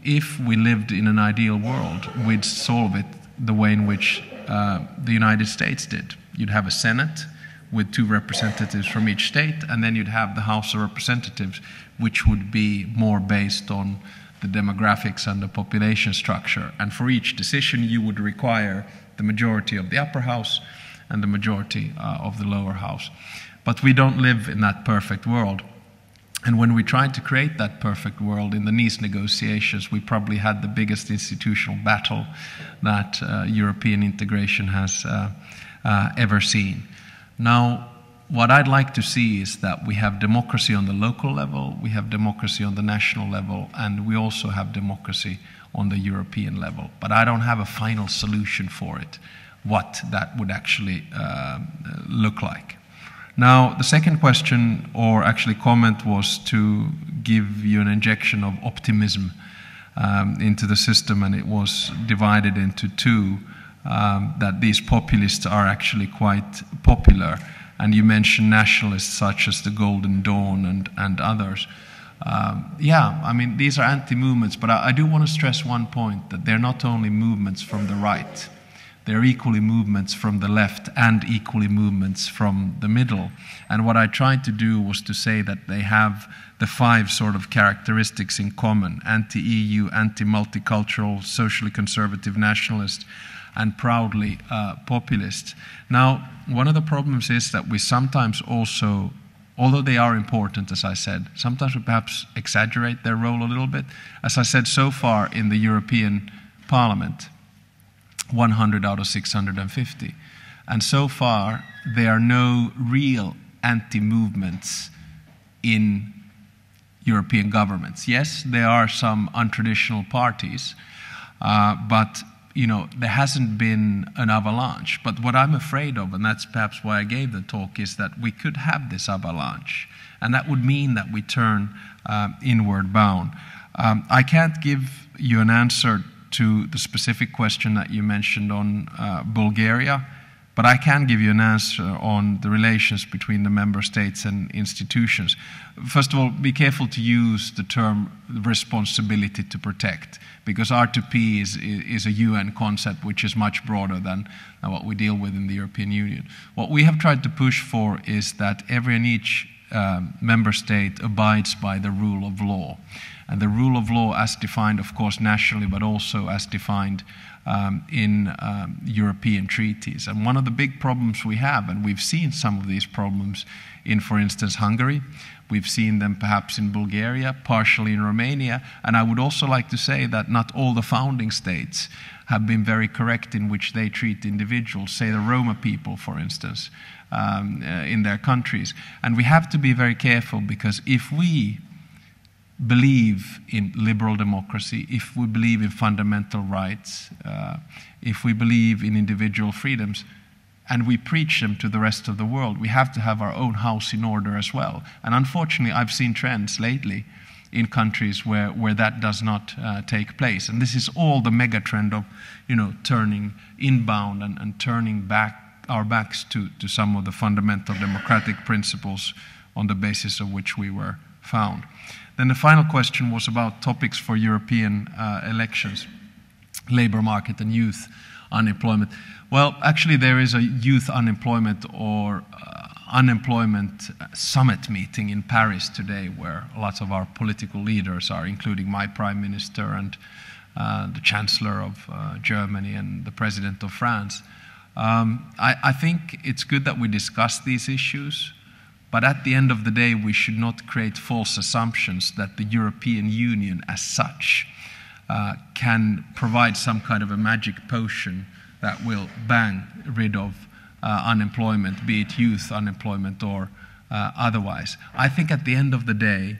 if we lived in an ideal world, we'd solve it the way in which the United States did. You'd have a Senate with 2 representatives from each state, and then you'd have the House of Representatives, which would be more based on the demographics and the population structure. And for each decision, you would require the majority of the upper house and the majority of the lower house. But we don't live in that perfect world. And when we tried to create that perfect world in the Nice negotiations, we probably had the biggest institutional battle that European integration has ever seen. Now, what I'd like to see is that we have democracy on the local level, we have democracy on the national level, and we also have democracy on the European level. But I don't have a final solution for it, what that would actually look like. Now, the second question, or actually comment, was to give you an injection of optimism into the system, and it was divided into two, that these populists are actually quite popular. And you mentioned nationalists such as the Golden Dawn and others. Yeah, I mean, these are anti-movements, but I do want to stress one point, that they're not only movements from the right. They're equally movements from the left and equally movements from the middle. And what I tried to do was to say that they have the 5 sort of characteristics in common: anti-EU, anti-multicultural, socially conservative nationalist, and proudly populist. Now, one of the problems is that we sometimes also, although they are important, as I said, sometimes we perhaps exaggerate their role a little bit. As I said, so far in the European Parliament, 100 out of 650. And so far, there are no real anti-movements in European governments. Yes, there are some untraditional parties, but you know, there hasn't been an avalanche. But what I'm afraid of, and that's perhaps why I gave the talk, is that we could have this avalanche. And that would mean that we turn inward bound. I can't give you an answer to the specific question that you mentioned on Bulgaria, but I can give you an answer on the relations between the member states and institutions. First of all, be careful to use the term responsibility to protect, because R2P is a UN concept which is much broader than what we deal with in the European Union. What we have tried to push for is that every and each member state abides by the rule of law. And the rule of law as defined, of course, nationally, but also as defined in European treaties. And one of the big problems we have, and we've seen some of these problems in, for instance, Hungary, we've seen them perhaps in Bulgaria, partially in Romania, and I would also like to say that not all the founding states have been very correct in which they treat individuals, say the Roma people, for instance, in their countries. And we have to be very careful, because if we believe in liberal democracy, if we believe in fundamental rights, if we believe in individual freedoms, and we preach them to the rest of the world, we have to have our own house in order as well. And unfortunately, I've seen trends lately in countries where that does not take place. And this is all the mega trend of, turning inbound and turning our backs to some of the fundamental democratic principles on the basis of which we were found. Then the final question was about topics for European elections, labor market and youth unemployment. Well, actually there is a youth unemployment or unemployment summit meeting in Paris today, where lots of our political leaders are, including my Prime Minister and the Chancellor of Germany and the President of France. I think it's good that we discuss these issues, but at the end of the day, we should not create false assumptions that the European Union as such can provide some kind of a magic potion that will bang rid of unemployment, be it youth unemployment or otherwise. I think at the end of the day,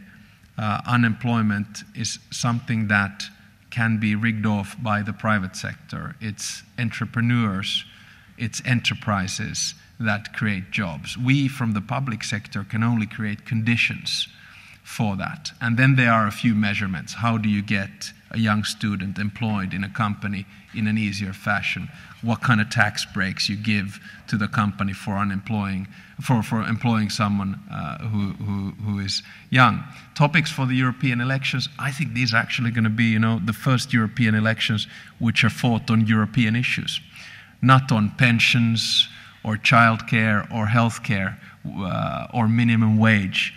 unemployment is something that can be rigged off by the private sector. It's entrepreneurs, it's enterprises that create jobs. We from the public sector can only create conditions for that. And then there are a few measurements. How do you get a young student employed in a company in an easier fashion? What kind of tax breaks you give to the company for employing someone who is young? Topics for the European elections, I think these are actually going to be, the first European elections which are fought on European issues, not on pensions or childcare or healthcare or minimum wage,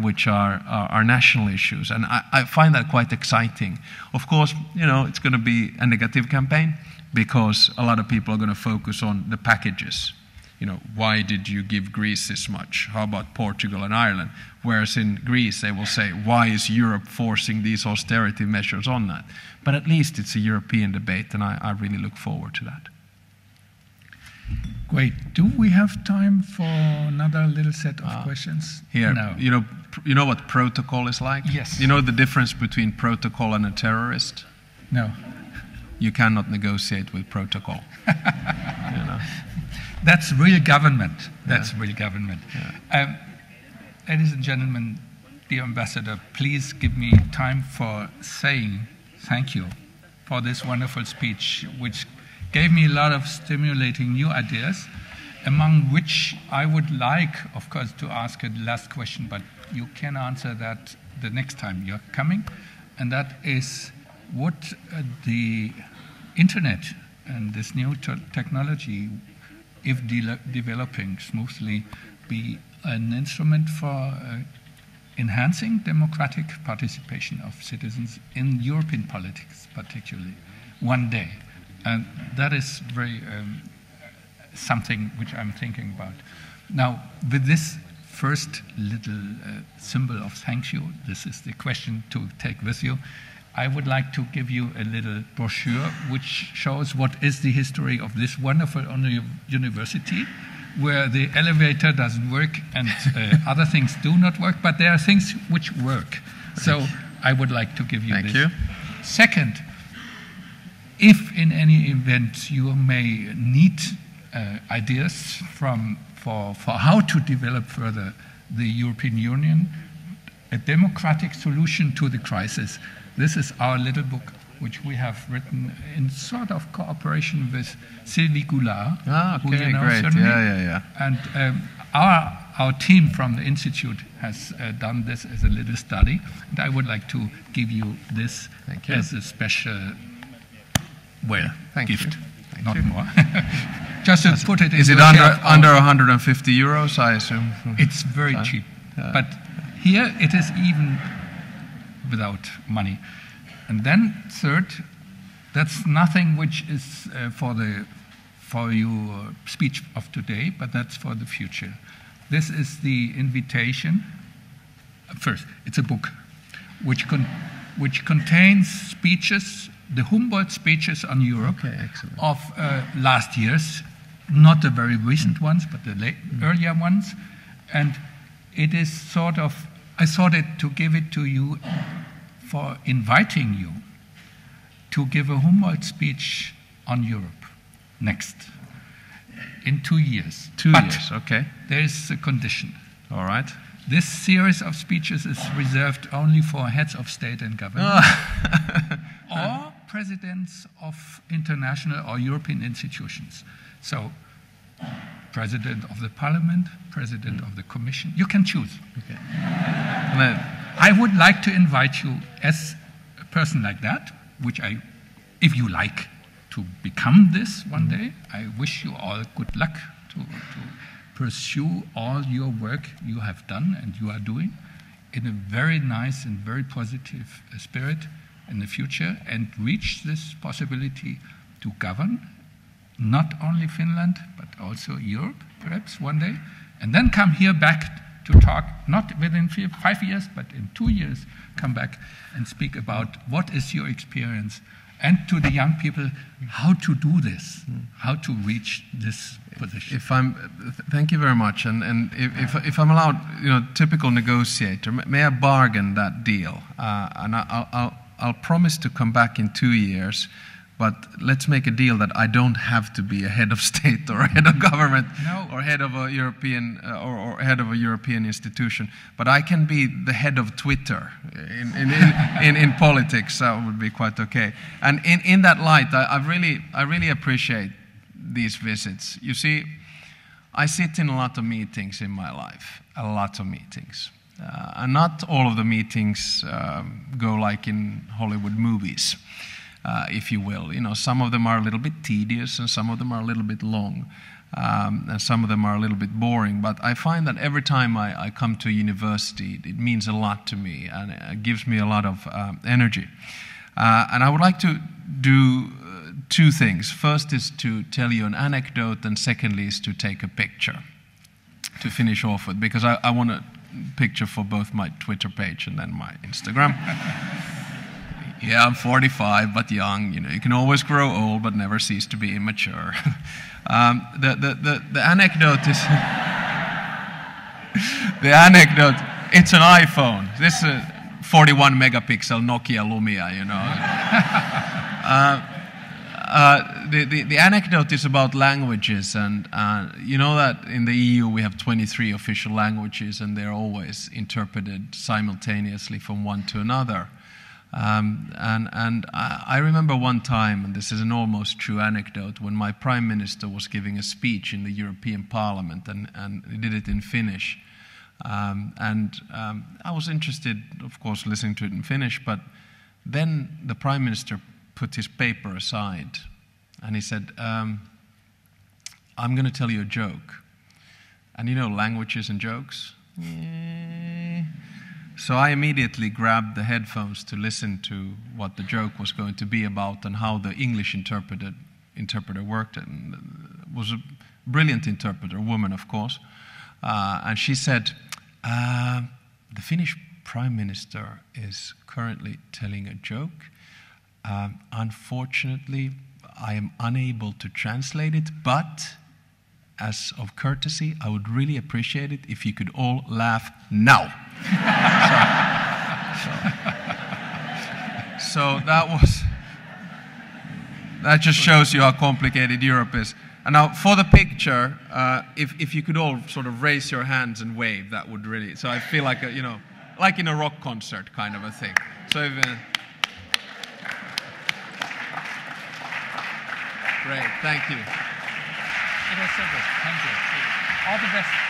which are national issues. And I find that quite exciting. Of course, it's going to be a negative campaign, because a lot of people are going to focus on the packages. Why did you give Greece this much? How about Portugal and Ireland? Whereas in Greece, they will say, why is Europe forcing these austerity measures on that? But at least it's a European debate, and I really look forward to that. Great. Do we have time for another little set of questions? Here, No. You know what protocol is like? Yes. You know the difference between protocol and a terrorist? No. You cannot negotiate with protocol. That's real government. That's Yeah. real government. Yeah. Ladies and gentlemen, dear Ambassador, please give me time for saying thank you for this wonderful speech, which gave me a lot of stimulating new ideas, among which I would like, of course, to ask a last question, but you can answer that the next time you're coming, and that is, would the internet and this new technology, if developing smoothly, be an instrument for enhancing democratic participation of citizens in European politics, particularly, one day? And that is very something which I'm thinking about. Now, with this first little symbol of thank you, this is the question to take with you, I would like to give you a little brochure which shows what is the history of this wonderful university, where the elevator doesn't work and other things do not work, but there are things which work. So I would like to give you this. Thank you. Second, if in any event you may need ideas for how to develop further the European Union, a democratic solution to the crisis, this is our little book, which we have written in sort of cooperation with Sylvie Goulart. Okay, who you know, great. certainly. Yeah. And our team from the Institute has done this as a little study, and I would like to give you this as a special, gift, not more. Just to put it in. Is it under 150 euros, I assume? It's very cheap. But here it is even without money. And then third, that's nothing which is for your speech of today, but that's for the future. This is the invitation. First, it's a book which contains speeches, the Humboldt speeches on Europe of last year's, not the very recent ones, but the earlier ones. And it is sort of, I thought it to give it to you for inviting you to give a Humboldt speech on Europe next, in 2 years. 2 but years, okay. There is a condition. All right. This series of speeches is reserved only for heads of state and government or presidents of international or European institutions. So, president of the parliament, president of the commission, you can choose. Okay. I would like to invite you as a person like that, which if you like to become this one day, I wish you all good luck to pursue all your work you have done and you are doing in a very nice and very positive spirit in the future, and reach this possibility to govern not only Finland but also Europe perhaps one day, and then come here back to talk, not within 5 years but in 2 years, come back and speak about what is your experience, and to the young people, how to do this, how to reach this position. Thank you very much. And if I'm allowed, typical negotiator, may I bargain that deal? And I'll promise to come back in 2 years. But let's make a deal that I don't have to be a head of state or a head of government or head of a European or head of a European institution. But I can be the head of Twitter in politics. That would be quite okay. And in that light, I really appreciate these visits. You see, I sit in a lot of meetings in my life, a lot of meetings. And not all of the meetings go like in Hollywood movies. If you will. Some of them are a little bit tedious and some of them are a little bit long. And some of them are a little bit boring. But I find that every time I come to a university, it means a lot to me and it gives me a lot of energy. And I would like to do 2 things. First is to tell you an anecdote, and secondly is to take a picture to finish off with, because I want a picture for both my Twitter page and then my Instagram. Yeah, I'm 45, but young. You can always grow old, but never cease to be immature. The anecdote is the anecdote. It's an iPhone. This is a 41 megapixel Nokia Lumia. The anecdote is about languages, and you know that in the EU we have 23 official languages, and they're always interpreted simultaneously from one to another. And I remember one time, and this is an almost true anecdote, when my Prime Minister was giving a speech in the European Parliament, and he did it in Finnish. I was interested, of course, listening to it in Finnish, but then the Prime Minister put his paper aside, and he said, I'm going to tell you a joke. And languages and jokes? So I immediately grabbed the headphones to listen to what the joke was going to be about and how the English interpreter worked. And it was a brilliant interpreter, a woman, of course. And she said, the Finnish Prime Minister is currently telling a joke. Unfortunately, I am unable to translate it, but as of courtesy, I would really appreciate it if you could all laugh now. So that just shows you how complicated Europe is. And now for the picture, if you could all sort of raise your hands and wave, that would really. So I feel like like in a rock concert kind of a thing. So great, thank you. It was so good. Thank you. All the best.